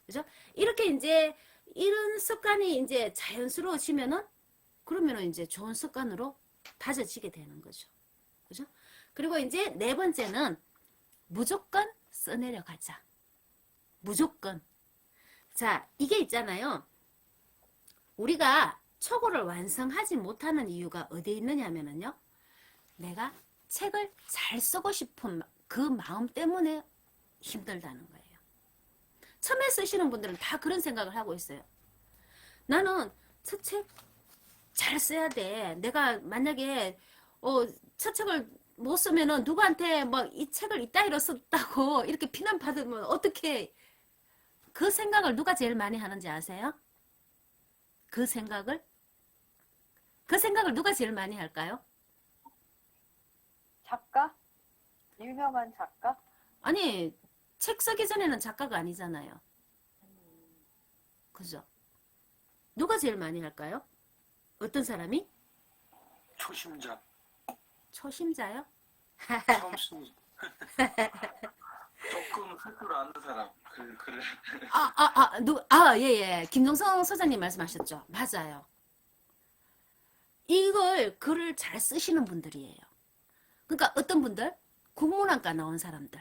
그죠? 이렇게 이제 이런 습관이 이제 자연스러워지면은 그러면은 이제 좋은 습관으로 다져지게 되는 거죠. 그죠? 그리고 이제 네 번째는 무조건 써내려 가자. 무조건. 자, 이게 있잖아요. 우리가 초고를 완성하지 못하는 이유가 어디에 있느냐면요. 내가 책을 잘 쓰고 싶은 그 마음 때문에 힘들다는 거예요. 처음에 쓰시는 분들은 다 그런 생각을 하고 있어요. 나는 첫 책 잘 써야 돼. 내가 만약에 첫 책을 못 쓰면은 누구한테 뭐 이 책을 이따위로 썼다고 이렇게 비난받으면 어떻게, 그 생각을 누가 제일 많이 하는지 아세요? 그 생각을 누가 제일 많이 할까요? 작가? 유명한 작가? 아니, 책 쓰기 전에는 작가가 아니잖아요. 그죠? 누가 제일 많이 할까요? 어떤 사람이? 초심자. 초심자요? 처음 쓰는 조금 쓸 줄 아는 사람. 그래. 예. 김동성 소장님 말씀하셨죠? 맞아요. 이걸 글을 잘 쓰시는 분들이에요. 그러니까 어떤 분들? 국문학과 나온 사람들.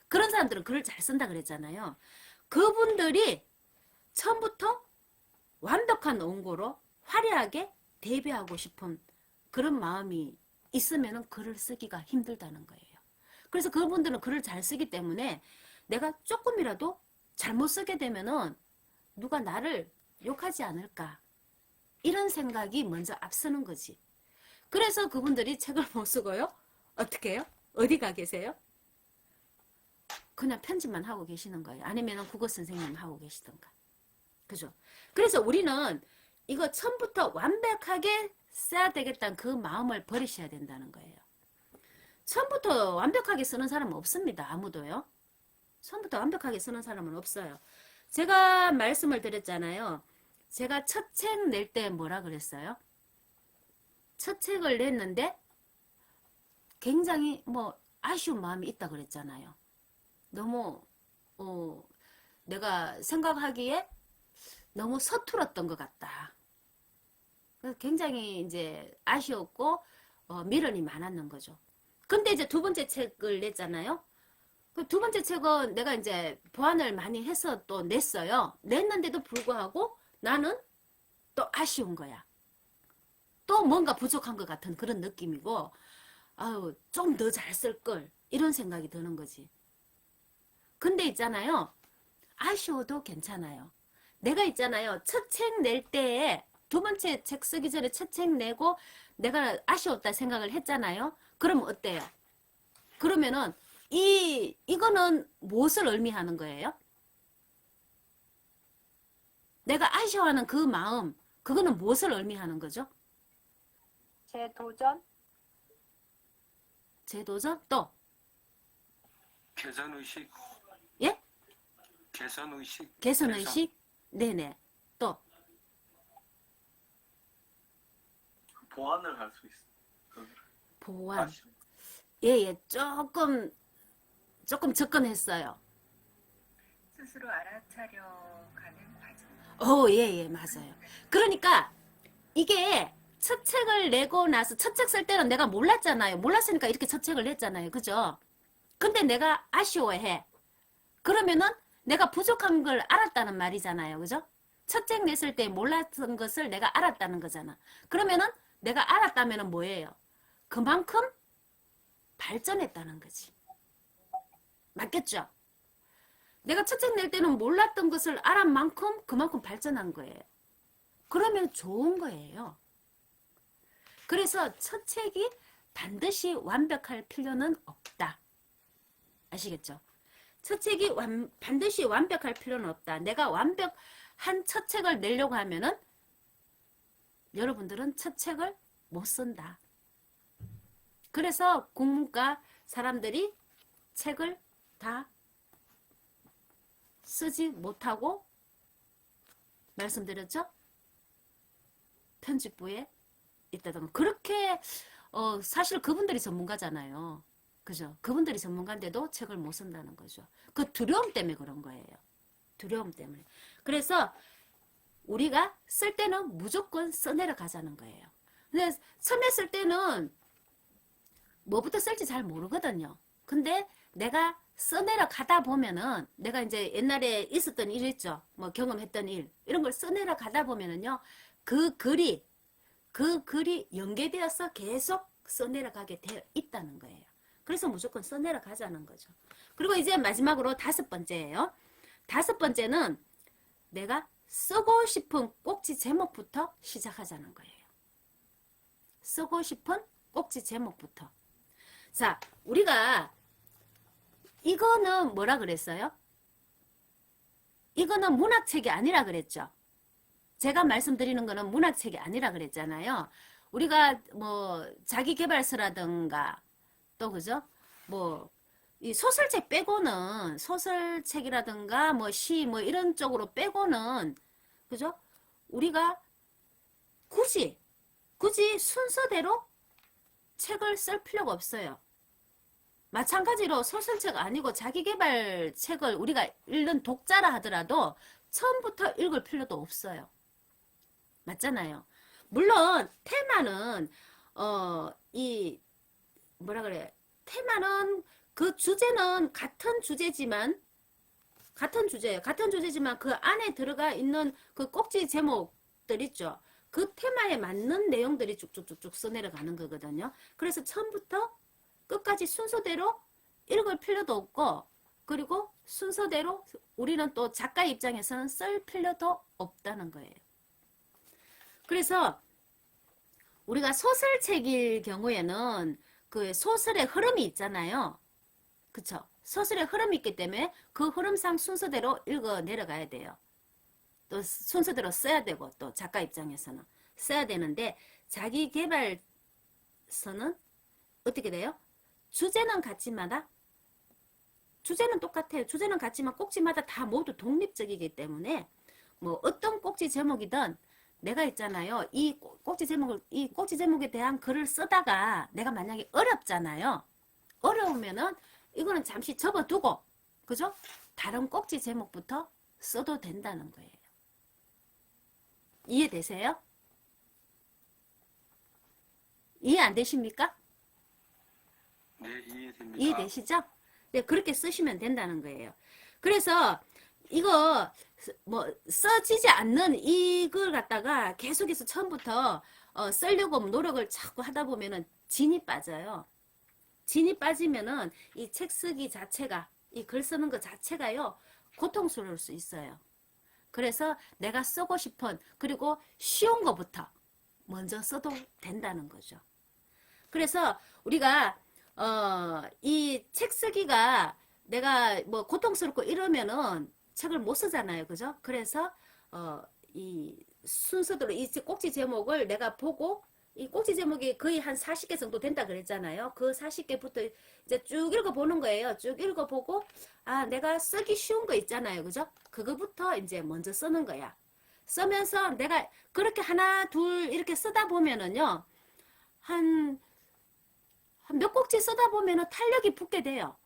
그런 사람들은 글을 잘 쓴다 그랬잖아요. 그분들이 처음부터 완벽한 원고로 화려하게 데뷔하고 싶은 그런 마음이 있으면 글을 쓰기가 힘들다는 거예요. 그래서 그분들은 글을 잘 쓰기 때문에 내가 조금이라도 잘못 쓰게 되면은 누가 나를 욕하지 않을까, 이런 생각이 먼저 앞서는 거지. 그래서 그분들이 책을 못 쓰고요. 어떻게 해요? 어디 가 계세요? 그냥 편집만 하고 계시는 거예요. 아니면 국어 선생님 하고 계시던가. 그죠? 그래서 우리는 이거 처음부터 완벽하게 써야 되겠다는 그 마음을 버리셔야 된다는 거예요. 처음부터 완벽하게 쓰는 사람은 없습니다. 아무도요. 처음부터 완벽하게 쓰는 사람은 없어요. 제가 말씀을 드렸잖아요. 제가 첫 책 낼 때 뭐라 그랬어요? 첫 책을 냈는데 굉장히 아쉬운 마음이 있다 그랬잖아요. 너무 내가 생각하기에 너무 서툴었던 것 같다. 그래서 굉장히 이제 아쉬웠고 미련이 많았는 거죠. 근데 이제 두 번째 책을 냈잖아요. 그 두 번째 책은 내가 이제 보완을 많이 해서 또 냈어요. 냈는데도 불구하고 나는 또 아쉬운 거야. 또 뭔가 부족한 것 같은 그런 느낌이고, 아유, 좀 더 잘 쓸 걸, 이런 생각이 드는 거지. 근데 있잖아요. 아쉬워도 괜찮아요. 내가 있잖아요. 첫 책 낼 때에 두 번째 책 쓰기 전에 첫 책 내고 내가 아쉬웠다 생각을 했잖아요. 그러면 어때요? 그러면은 이거는 무엇을 의미하는 거예요? 내가 아쉬워하는 그 마음, 그거는 무엇을 의미하는 거죠? 제 도전? 제 도전? 또? 개선의식. 예? 개선의식. 개선의식? 네네. 또? 보완을 할 수 있어. 거기를. 보완. 아쉬워. 예, 조금 접근했어요. 스스로 알아차려가는 과정. 예, 맞아요. 그러니까 이게 첫 책을 내고 나서 첫 책 쓸 때는 내가 몰랐잖아요. 몰랐으니까 이렇게 첫 책을 냈잖아요. 그죠? 근데 내가 아쉬워해. 그러면은 내가 부족한 걸 알았다는 말이잖아요. 그죠? 첫 책 냈을 때 몰랐던 것을 내가 알았다는 거잖아. 그러면은 내가 알았다면은 뭐예요? 그만큼 발전했다는 거지. 맞겠죠? 내가 첫 책 낼 때는 몰랐던 것을 알은 만큼 그만큼 발전한 거예요. 그러면 좋은 거예요. 그래서 첫 책이 반드시 완벽할 필요는 없다. 아시겠죠? 첫 책이 반드시 완벽할 필요는 없다. 내가 완벽한 첫 책을 내려고 하면은 여러분들은 첫 책을 못 쓴다. 그래서 국문과 사람들이 책을 다 쓰지 못하고 말씀드렸죠? 편집부에 있다던가. 그렇게 사실 그분들이 전문가잖아요. 그죠? 그분들이 전문가인데도 책을 못 쓴다는 거죠. 그 두려움 때문에 그런 거예요. 두려움 때문에. 그래서 우리가 쓸 때는 무조건 써내려 가자는 거예요. 근데 처음에 쓸 때는 뭐부터 쓸지 잘 모르거든요. 근데 내가 써내려 가다 보면은 내가 이제 옛날에 있었던 일 있죠. 뭐 경험했던 일 이런 걸 써내려 가다 보면은요. 그 글이 연계되어서 계속 써내려가게 되어 있다는 거예요. 그래서 무조건 써내려가자는 거죠. 그리고 이제 마지막으로 5번째예요. 5번째는 내가 쓰고 싶은 꼭지 제목부터 시작하자는 거예요. 쓰고 싶은 꼭지 제목부터. 자, 우리가 이거는 뭐라 그랬어요? 이거는 문학책이 아니라 그랬죠. 제가 말씀드리는 거는 문학책이 아니라 그랬잖아요. 우리가 뭐 자기계발서라든가 또 그죠? 뭐 이 소설책 빼고는 소설책이라든가 뭐 시 뭐 이런 쪽으로 빼고는 그죠? 우리가 굳이 순서대로 책을 쓸 필요가 없어요. 마찬가지로 소설책 아니고 자기계발 책을 우리가 읽는 독자라 하더라도 처음부터 읽을 필요도 없어요. 맞잖아요. 물론 테마는 테마는 그 주제는 같은 주제예요. 같은 주제지만 그 안에 들어가 있는 그 꼭지 제목들 있죠. 그 테마에 맞는 내용들이 쭉쭉쭉쭉 써내려가는 거거든요. 그래서 처음부터 끝까지 순서대로 읽을 필요도 없고, 그리고 순서대로 우리는 또 작가 입장에서는 쓸 필요도 없다는 거예요. 그래서 우리가 소설책일 경우에는 그 소설의 흐름이 있잖아요. 그쵸? 소설의 흐름이 있기 때문에 그 흐름상 순서대로 읽어 내려가야 돼요. 또 순서대로 써야 되고, 또 작가 입장에서는 써야 되는데, 자기계발서는 어떻게 돼요? 주제는 같지마다 주제는 똑같아요. 주제는 같지만 꼭지마다 다 모두 독립적이기 때문에 뭐 어떤 꼭지 제목이든 내가 있잖아요. 이 꼭지 제목에 대한 글을 쓰다가 내가 만약에 어렵잖아요. 어려우면은 이거는 잠시 접어두고, 그죠? 다른 꼭지 제목부터 써도 된다는 거예요. 이해되세요? 이해 안 되십니까? 네, 이해됩니다. 이해되시죠? 네, 그렇게 쓰시면 된다는 거예요. 그래서 이거 뭐 써지지 않는 이걸 갖다가 계속해서 처음부터 쓰려고 노력을 자꾸 하다 보면은 진이 빠져요. 진이 빠지면은 이 책 쓰기 자체가, 이 글 쓰는 것 자체가요, 고통스러울 수 있어요. 그래서 내가 쓰고 싶은, 그리고 쉬운 것부터 먼저 써도 된다는 거죠. 그래서 우리가 이 책 쓰기가 내가 뭐 고통스럽고 이러면은 책을 못 쓰잖아요. 그죠? 그래서 이 순서대로 이 꼭지 제목을 내가 보고, 이 꼭지 제목이 거의 한 40개 정도 된다 그랬잖아요. 그 40개부터 이제 쭉 읽어보는 거예요. 쭉 읽어보고, 아, 내가 쓰기 쉬운 거 있잖아요. 그죠? 그거부터 이제 먼저 쓰는 거야. 쓰면서 내가 그렇게 하나, 둘 이렇게 쓰다 보면은요, 한 몇 꼭지 쓰다 보면은 탄력이 붙게 돼요.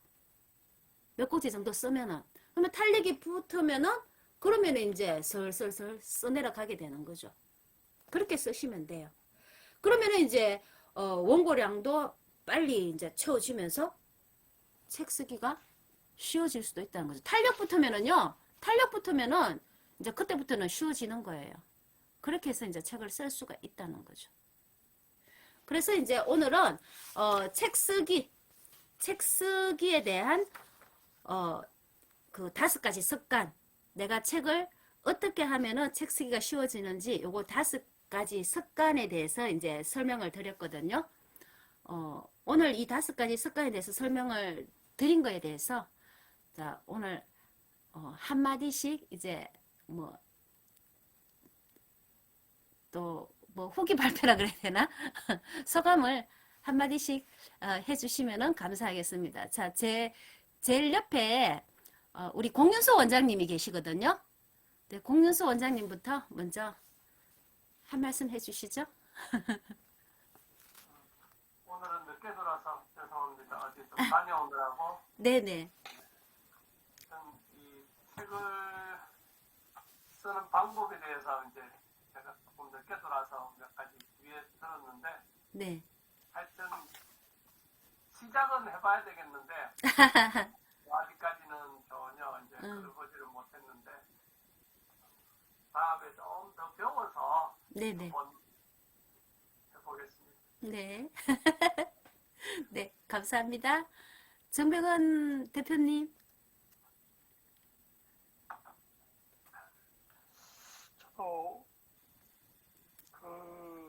몇 꼭지 정도 쓰면은. 그러면 탄력이 붙으면은 그러면은 이제 슬슬슬 써내려 가게 되는 거죠. 그렇게 쓰시면 돼요. 그러면은 이제 원고량도 빨리 이제 채워지면서 책 쓰기가 쉬워질 수도 있다는 거죠. 탄력 붙으면은 이제 그때부터는 쉬워지는 거예요. 그렇게 해서 이제 책을 쓸 수가 있다는 거죠. 그래서 이제 오늘은 책 쓰기에 대한 그 5가지 습관, 내가 책을 어떻게 하면은 책 쓰기가 쉬워지는지 요거 5가지 습관에 대해서 이제 설명을 드렸거든요. 오늘 이 5가지 습관에 대해서 설명을 드린 거에 대해서 자, 오늘 한마디씩 이제 또 후기 발표라 그래야 되나? 소감을 한마디씩 해주시면 감사하겠습니다. 자, 제일 옆에 우리 공윤수 원장님이 계시거든요. 네, 공윤수 원장님부터 먼저 한 말씀 해주시죠. 오늘은 늦게 돌아서 죄송합니다. 어디 좀 다녀오느라고 네네. 이 책을 쓰는 방법에 대해서 이제 제가 조금 늦게 돌아서 몇 가지 위에 들었는데 네. 하여튼 시작은 해봐야 되겠는데 아직까지는 전혀 이제 그러지를 못했는데 다음에 좀 더 배워서 네네. 한번 해보겠습니다. 네. 네, 감사합니다. 정백원 대표님.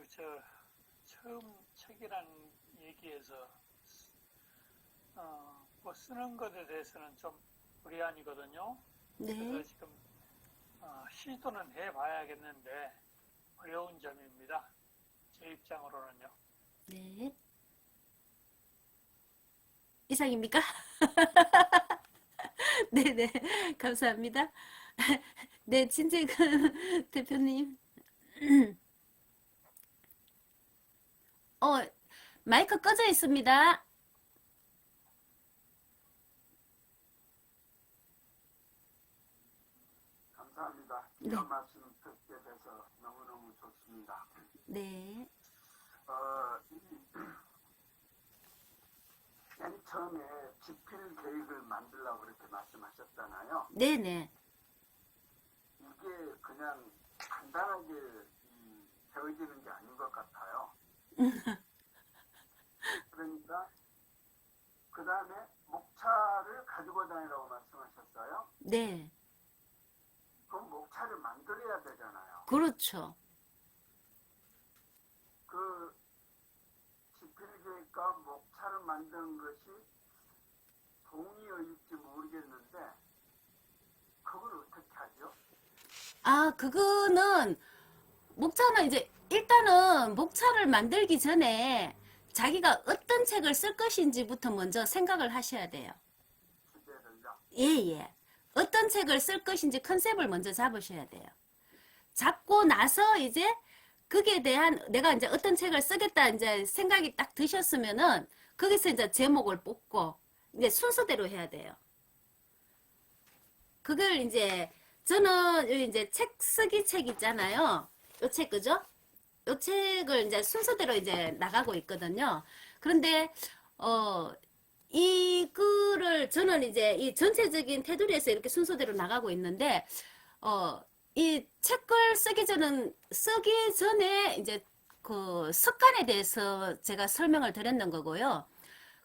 저도 처음 책이란 얘기에서 뭐 쓰는 것에 대해서는 좀 불이한이거든요. 네. 그래서 지금 시도는 해봐야겠는데 어려운 점입니다. 제 입장으로는요. 네. 이상입니까? 네네. 감사합니다. 네, 진재근 대표님. 마이크 꺼져 있습니다. 감사합니다. 네. 이런 말씀 듣게 돼서 너무너무 좋습니다. 네. 맨 처음에 집필 계획을 만들라고 그렇게 말씀하셨잖아요. 네네. 이게 그냥 간단하게 되어지는 게 아닌 것 같아요. 그러니까 그 다음에 목차를 가지고 다니라고 말씀하셨어요. 네. 그럼 목차를 만들어야 되잖아요. 그렇죠. 그 집필 계획과 목차를 만드는 것이 동의어일지 모르겠는데 그걸 어떻게 하죠? 그거는 목차는 이제 일단은 목차를 만들기 전에 자기가 어떤 책을 쓸 것인지부터 먼저 생각을 하셔야 돼요. 주제를요. 예. 어떤 책을 쓸 것인지 컨셉을 먼저 잡으셔야 돼요. 잡고 나서 이제 그게 대한 내가 이제 어떤 책을 쓰겠다 이제 생각이 딱 드셨으면은 거기서 이제 제목을 뽑고 이제 순서대로 해야 돼요. 그걸 이제 저는 이제 책 쓰기 책 있잖아요. 요 책 그죠? 요 책을 이제 순서대로 이제 나가고 있거든요. 그런데 이 글을 저는 이제 이 전체적인 테두리에서 이렇게 순서대로 나가고 있는데 이 책을 쓰기 전에 이제 그 습관에 대해서 제가 설명을 드렸는 거고요.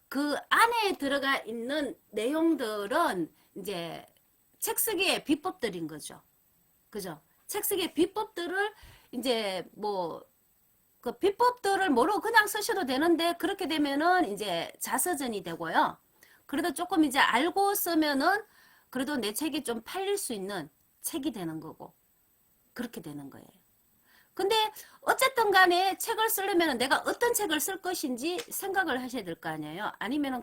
그 안에 들어가 있는 내용들은 이제 책 쓰기의 비법들인 거죠. 그죠? 책 쓰기의 비법들을 이제 그 비법들을 모르고 그냥 쓰셔도 되는데 그렇게 되면은 이제 자서전이 되고요. 그래도 조금 이제 알고 쓰면은 그래도 내 책이 좀 팔릴 수 있는 책이 되는 거고 그렇게 되는 거예요. 근데 어쨌든 간에 책을 쓰려면 내가 어떤 책을 쓸 것인지 생각을 하셔야 될 거 아니에요. 아니면은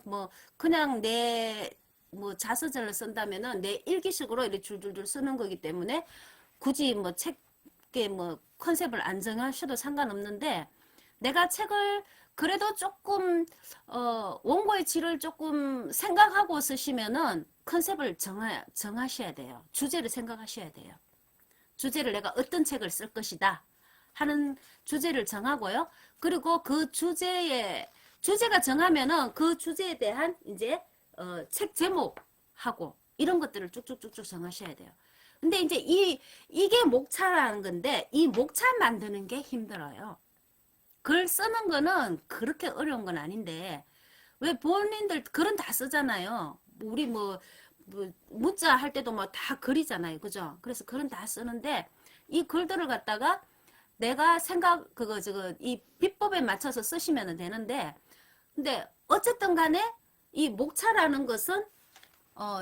그냥 내 자서전을 쓴다면은 내 일기식으로 이렇게 줄줄줄 쓰는 거기 때문에 굳이 책에 컨셉을 안 정하셔도 상관없는데 내가 책을 그래도 조금 원고의 질을 조금 생각하고 쓰시면은 컨셉을 정하셔야 돼요. 주제를 생각하셔야 돼요. 주제를 내가 어떤 책을 쓸 것이다 하는 주제를 정하고요. 그리고 그 주제가 정하면은 그 주제에 대한 이제 책 제목하고 이런 것들을 쭉쭉쭉쭉 정하셔야 돼요. 근데 이제 이게 목차라는 건데 이 목차 만드는 게 힘들어요. 글 쓰는 거는 그렇게 어려운 건 아닌데 왜 본인들 글은 다 쓰잖아요. 우리 뭐 문자 할 때도 뭐 다 글이잖아요. 그죠? 그래서 글은 다 쓰는데 이 글들을 갖다가 내가 이 비법에 맞춰서 쓰시면 되는데 근데 어쨌든 간에 이 목차라는 것은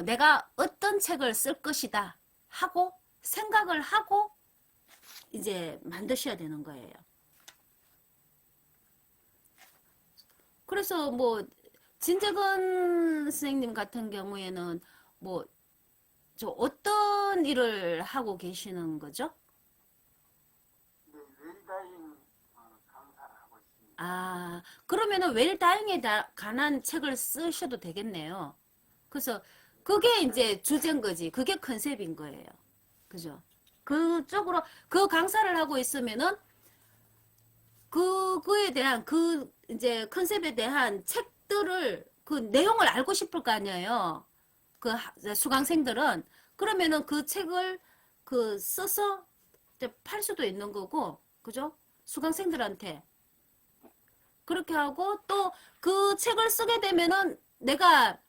내가 어떤 책을 쓸 것이다 하고 생각을 하고 이제 만드셔야 되는 거예요. 그래서 뭐 진재근 선생님 같은 경우에는 뭐 저 어떤 일을 하고 계시는 거죠? 네, 웰다잉 강사를 하고 있습니다. 아, 그러면은 웰다잉에 관한 책을 쓰셔도 되겠네요. 그래서 그게 이제 주제인 거지. 그게 컨셉인 거예요. 그죠? 그쪽으로 그 강사를 하고 있으면은 그거에 대한 이제 컨셉에 대한 책들을 그 내용을 알고 싶을 거 아니에요. 그 수강생들은 그러면은 그 책을 써서 이제 팔 수도 있는 거고, 그죠? 수강생들한테 그렇게 하고 또 그 책을 쓰게 되면은 내가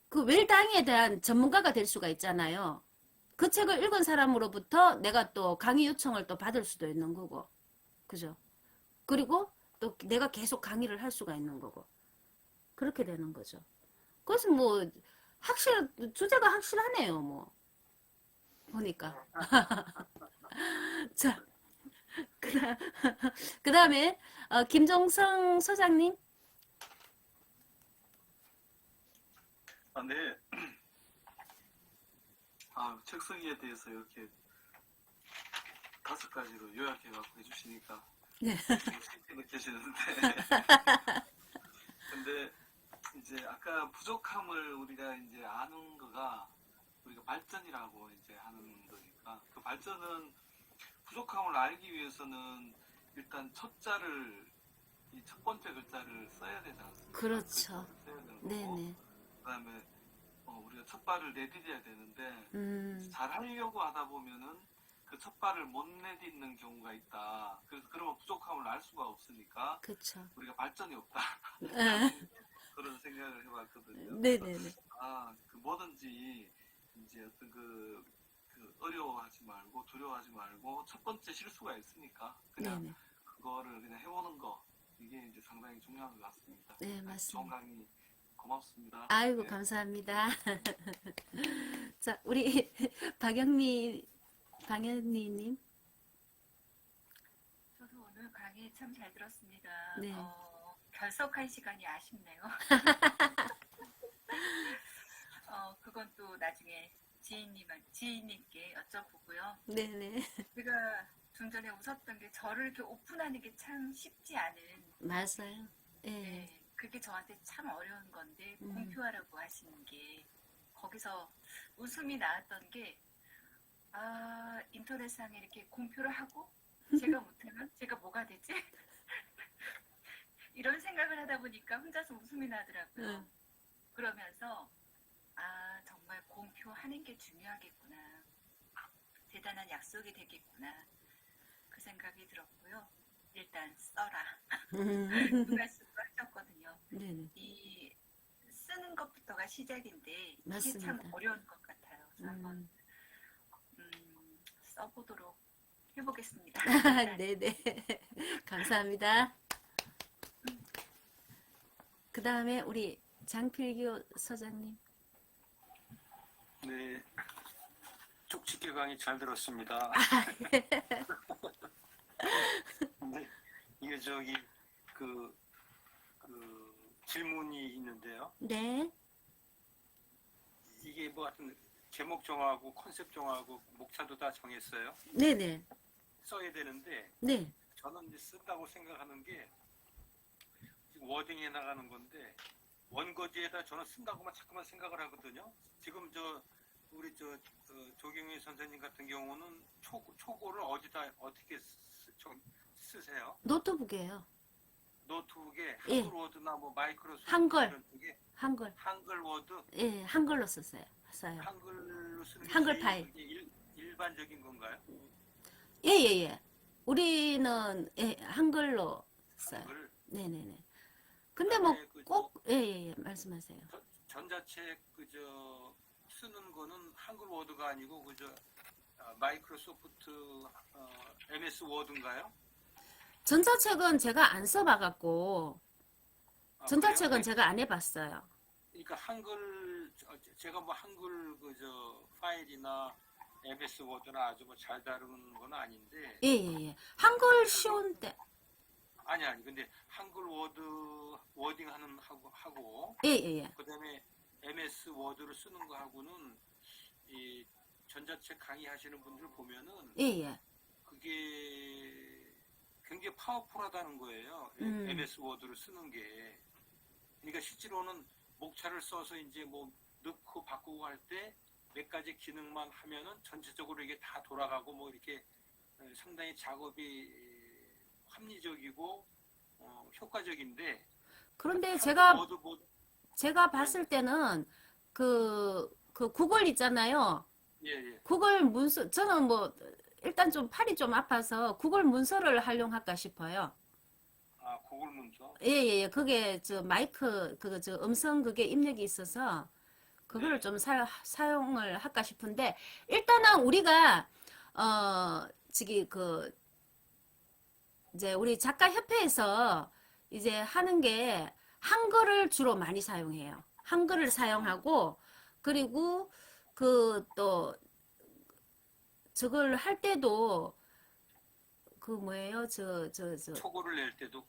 그 웰다잉에 대한 전문가가 될 수가 있잖아요. 그 책을 읽은 사람으로부터 내가 또 강의 요청을 또 받을 수도 있는 거고, 그죠? 그리고 또 내가 계속 강의를 할 수가 있는 거고, 그렇게 되는 거죠. 그래서 뭐 주제가 확실하네요, 뭐 보니까. 자, 그 다음에 김종성 소장님. 네. 책 쓰기에 대해서 이렇게 5가지로 요약해갖고 해주시니까 네. 계시는데 근데 이제 아까 부족함을 우리가 이제 아는 거가 우리가 발전이라고 이제 하는 거니까 그 발전은 부족함을 알기 위해서는 일단 이 첫 번째 글자를 써야 되지 않습니까? 그렇죠. 써야 되는 거고 네네. 그다음에 우리가 첫 발을 내디뎌야 되는데 잘 하려고 하다 보면은 그 첫 발을 못 내딛는 경우가 있다. 그래서 그러면 부족함을 알 수가 없으니까 그렇죠. 우리가 발전이 없다. 그런 생각을 해봤거든요. 네네네. 그 뭐든지 이제 어떤 그 어려워하지 말고 두려워하지 말고 첫 번째 실수가 있으니까 그냥 네네. 그거를 그냥 해보는 거 이게 이제 상당히 중요한 것 같습니다. 네, 좋은 맞습니다. 강의 고맙습니다. 아이고, 네. 감사합니다. 자, 우리 박연미님. 저도 오늘 강의 참 잘 들었습니다. 네. 결석할 시간이 아쉽네요. 그건 또 나중에 지인님께 여쭤보고요. 네네. 제가 좀 전에 웃었던 게 저를 이렇게 오픈하는 게 참 쉽지 않은. 맞아요. 예. 네, 그게 저한테 참 어려운 건데 공표하라고 하시는 게 거기서 웃음이 나왔던 게 인터넷상에 이렇게 공표를 하고 제가 못하면 제가 뭐가 되지? 이런 생각을 하다 보니까 혼자서 웃음이 나더라고요. 그러면서 정말 공표하는 게 중요하겠구나. 대단한 약속이 되겠구나. 그 생각이 들었고요. 일단 써라. 누가 쓰고 하셨거든요. 네네. 이 쓰는 것부터가 시작인데 이게 맞습니다. 참 어려운 것 같아요. 그래서 한번 써보도록 해보겠습니다. 네네. 감사합니다. 그 다음에 우리 장필규 서장님. 네, 쪽집게 강의 잘 들었습니다. 근데 이게 그 질문이 있는데요. 네. 이게 뭐 하여튼 제목 정하고 컨셉 정하고 목차도 다 정했어요. 네네. 써야 되는데 네. 저는 이제 쓴다고 생각하는 게 워딩에 나가는 건데 원고지에다 저는 쓴다고만 자꾸만 생각을 하거든요. 지금 우리 조경희 선생님 같은 경우는 초고를 어디다 어떻게 쓰세요? 노트북이에요. 노트북에 예. 한글 워드나 뭐 마이크로소프트 한글. 이런 쪽에 한글. 한글 워드, 예, 한글로 써요. 한글로 쓰는 게 한글 제일 파일. 그게 일반적인 건가요? 예, 예, 예. 우리는 예, 한글로 써요. 한글. 네네네. 근데 뭐 그다음에 꼭, 예, 예, 예, 말씀하세요. 전자책 쓰는 거는 한글 워드가 아니고 마이크로소프트 MS 워드인가요? 전자책은 제가 안 써봐갖고, 전자책은 그래요? 제가 안 해봤어요. 그러니까 제가 뭐 한글 파일이나 MS 워드나 아주 뭐 잘 다루는 건 아닌데 예, 예, 예. 한글 쉬운데, 아니 근데 한글 워딩 하고 예, 예, 예. 그다음에 MS 워드를 쓰는 거 하고는 이 전자책 강의하시는 분들 보면은 예, 예. 그게 굉장히 파워풀하다는 거예요. MS 워드를 쓰는 게. 그러니까 실제로는 목차를 써서 이제 뭐 넣고 바꾸고 할 때 몇 가지 기능만 하면은 전체적으로 이게 다 돌아가고 뭐 이렇게 상당히 작업이 합리적이고 효과적인데. 그런데 워드 제가 봤을 때는 그 구글 있잖아요. 예. 구글 문서, 저는 뭐, 일단 좀 팔이 좀 아파서 구글 문서를 활용할까 싶어요. 아, 구글 문서. 예, 예, 예. 그게 마이크, 음성 그게 입력이 있어서 그거를 네. 좀 사용을 할까 싶은데, 일단은 우리가, 이제 우리 작가협회에서 이제 하는 게 한글을 주로 많이 사용해요. 한글을 사용하고, 그리고 또, 저걸 할 때도, 뭐예요? 초고를 낼 때도.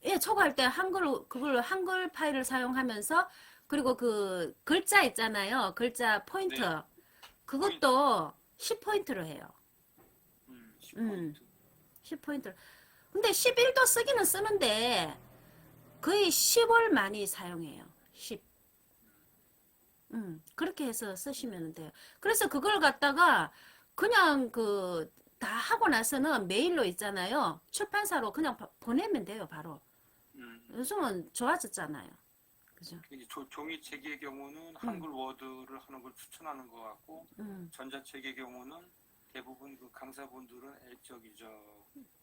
예, 초과할 때 그걸 한글 파일을 사용하면서, 그리고 글자 있잖아요. 글자 포인트. 네. 그것도 10포인트로 해요. 10포인트. 10포인트. 근데 11도 쓰기는 쓰는데, 거의 10을 많이 사용해요. 10. 그렇게 해서 쓰시면 돼요. 그래서 그걸 갖다가 그냥 다 하고 나서는 메일로 있잖아요. 출판사로 그냥 보내면 돼요, 바로. 요즘은 좋아졌잖아요. 그죠? 이제 종이책의 경우는 한글 워드를 하는 걸 추천하는 것 같고, 전자책의 경우는 대부분 강사분들은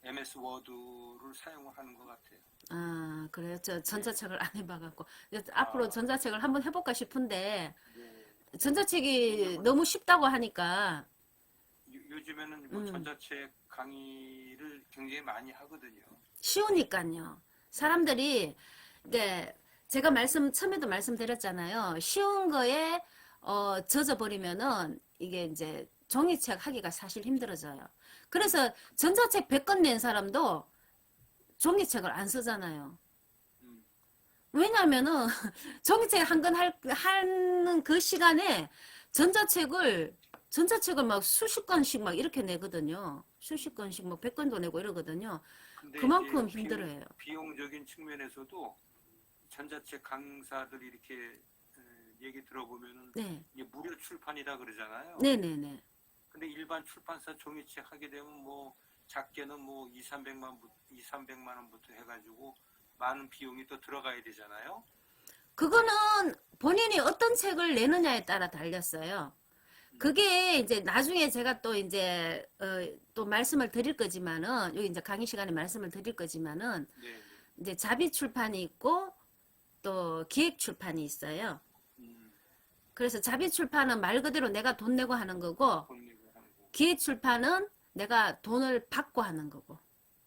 MS 워드를 사용하는 것 같아요. 아, 그래요? 저 전자책을 안 해봐갖고. 앞으로 전자책을 한번 해볼까 싶은데, 네. 전자책이 너무 쉽다고 하니까, 요즘에는 뭐 전자책 강의를 굉장히 많이 하거든요. 쉬우니까요. 사람들이, 이제, 제가 처음에도 말씀드렸잖아요. 쉬운 거에, 젖어버리면은, 이게 이제, 종이책 하기가 사실 힘들어져요. 그래서 전자책 100권 낸 사람도 종이책을 안 쓰잖아요. 왜냐면은, 종이책 한 권 하는 그 시간에 전자책을 막 수십 권씩 막 이렇게 내거든요. 수십 권씩 막 100권도 내고 이러거든요. 근데 그만큼 이제 힘들어요. 비용적인 측면에서도 전자책 강사들이 이렇게 얘기 들어보면은 네. 이게 무료 출판이다 그러잖아요. 네네네. 근데 일반 출판사 종이책 하게 되면 뭐 작게는 뭐 200~300만 원부터 해가지고 많은 비용이 또 들어가야 되잖아요. 그거는 본인이 어떤 책을 내느냐에 따라 달렸어요. 그게 이제 나중에 제가 또 이제 또 말씀을 드릴 거지만은, 여기 이제 강의 시간에 말씀을 드릴 거지만은, 네. 이제 자비 출판이 있고 또 기획 출판이 있어요. 그래서 자비 출판은 말 그대로 내가 돈 내고 하는 거고, 돈 내고 하는 거. 기획 출판은 내가 돈을 받고 하는 거고.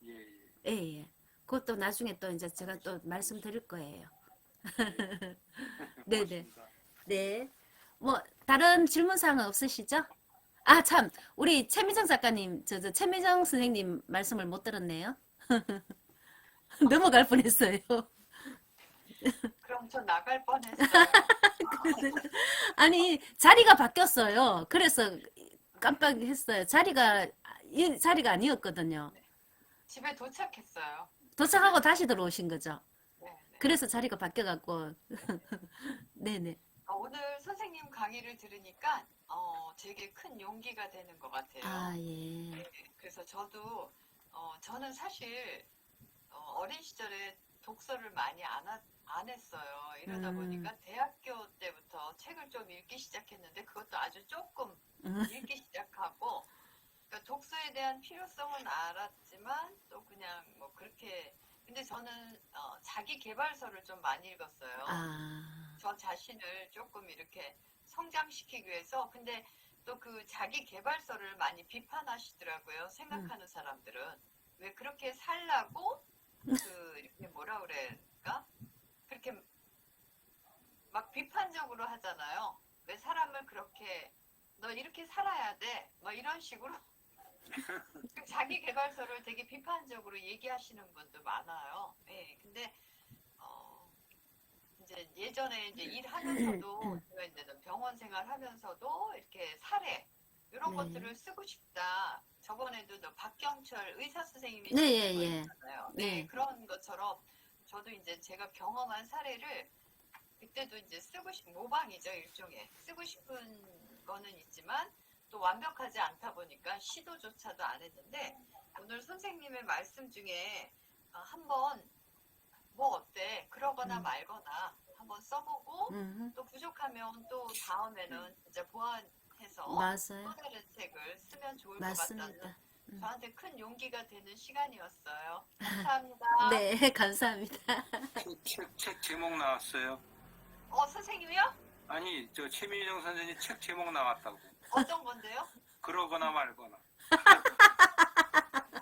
예. 예, 예. 그것도 나중에 또 이제 제가 또 말씀드릴 거예요. 네네. 고맙습니다. 네. 뭐, 다른 질문사항은 없으시죠? 아, 참. 우리 최미정 작가님, 최미정 선생님 말씀을 못 들었네요. 넘어갈 뻔했어요. 그럼 저 나갈 뻔했어요. 아니, 자리가 바뀌었어요. 그래서 깜빡했어요. 이 자리가 아니었거든요. 집에 도착했어요. 도착하고 다시 들어오신 거죠? 네. 그래서 자리가 바뀌어갖고. 네네. 오늘 선생님 강의를 들으니까 되게 큰 용기가 되는 것 같아요. 아, 예. 네, 그래서 저도 저는 사실 어린 시절에 독서를 많이 안 했어요. 이러다 보니까 대학교 때부터 책을 좀 읽기 시작했는데 그것도 아주 조금 읽기 시작하고 그러니까 독서에 대한 필요성은 알았지만 또 그냥 뭐 그렇게 근데 저는 자기 개발서를 좀 많이 읽었어요. 아, 저 자신을 조금 이렇게 성장시키기 위해서 근데 또 그 자기 개발서를 많이 비판하시더라고요. 생각하는 사람들은 왜 그렇게 살라고 그 이렇게 뭐라 그럴까 그렇게 막 비판적으로 하잖아요. 왜 사람을 그렇게 너 이렇게 살아야 돼 뭐 이런 식으로 자기 개발서를 되게 비판적으로 얘기하시는 분도 많아요. 네, 근데 이제 예전에 이제 일하면서도 제가 이제 병원 생활하면서도 이렇게 사례 이런 네. 것들을 쓰고 싶다. 저번에도 박경철 의사 선생님이 네, 쓰신 예, 거 예. 있잖아요. 네. 네, 그런 것처럼 저도 이제 제가 경험한 사례를 그때도 이제 모방이죠, 일종의. 쓰고 싶은 거는 있지만 또 완벽하지 않다 보니까 시도조차도 안 했는데 오늘 선생님의 말씀 중에 한번 뭐 어때? 그러거나 말거나 한번 써보고 또 부족하면 또 다음에는 진짜 보완해서 맞아요. 또 다른 책을 쓰면 좋을 것 맞습니다. 같다는 저한테 큰 용기가 되는 시간이었어요. 감사합니다. 네, 감사합니다. 책 제목 나왔어요. 선생님이요? 아니, 저 최민정 선생님 책 제목 나왔다고. 어떤 건데요? 그러거나 말거나.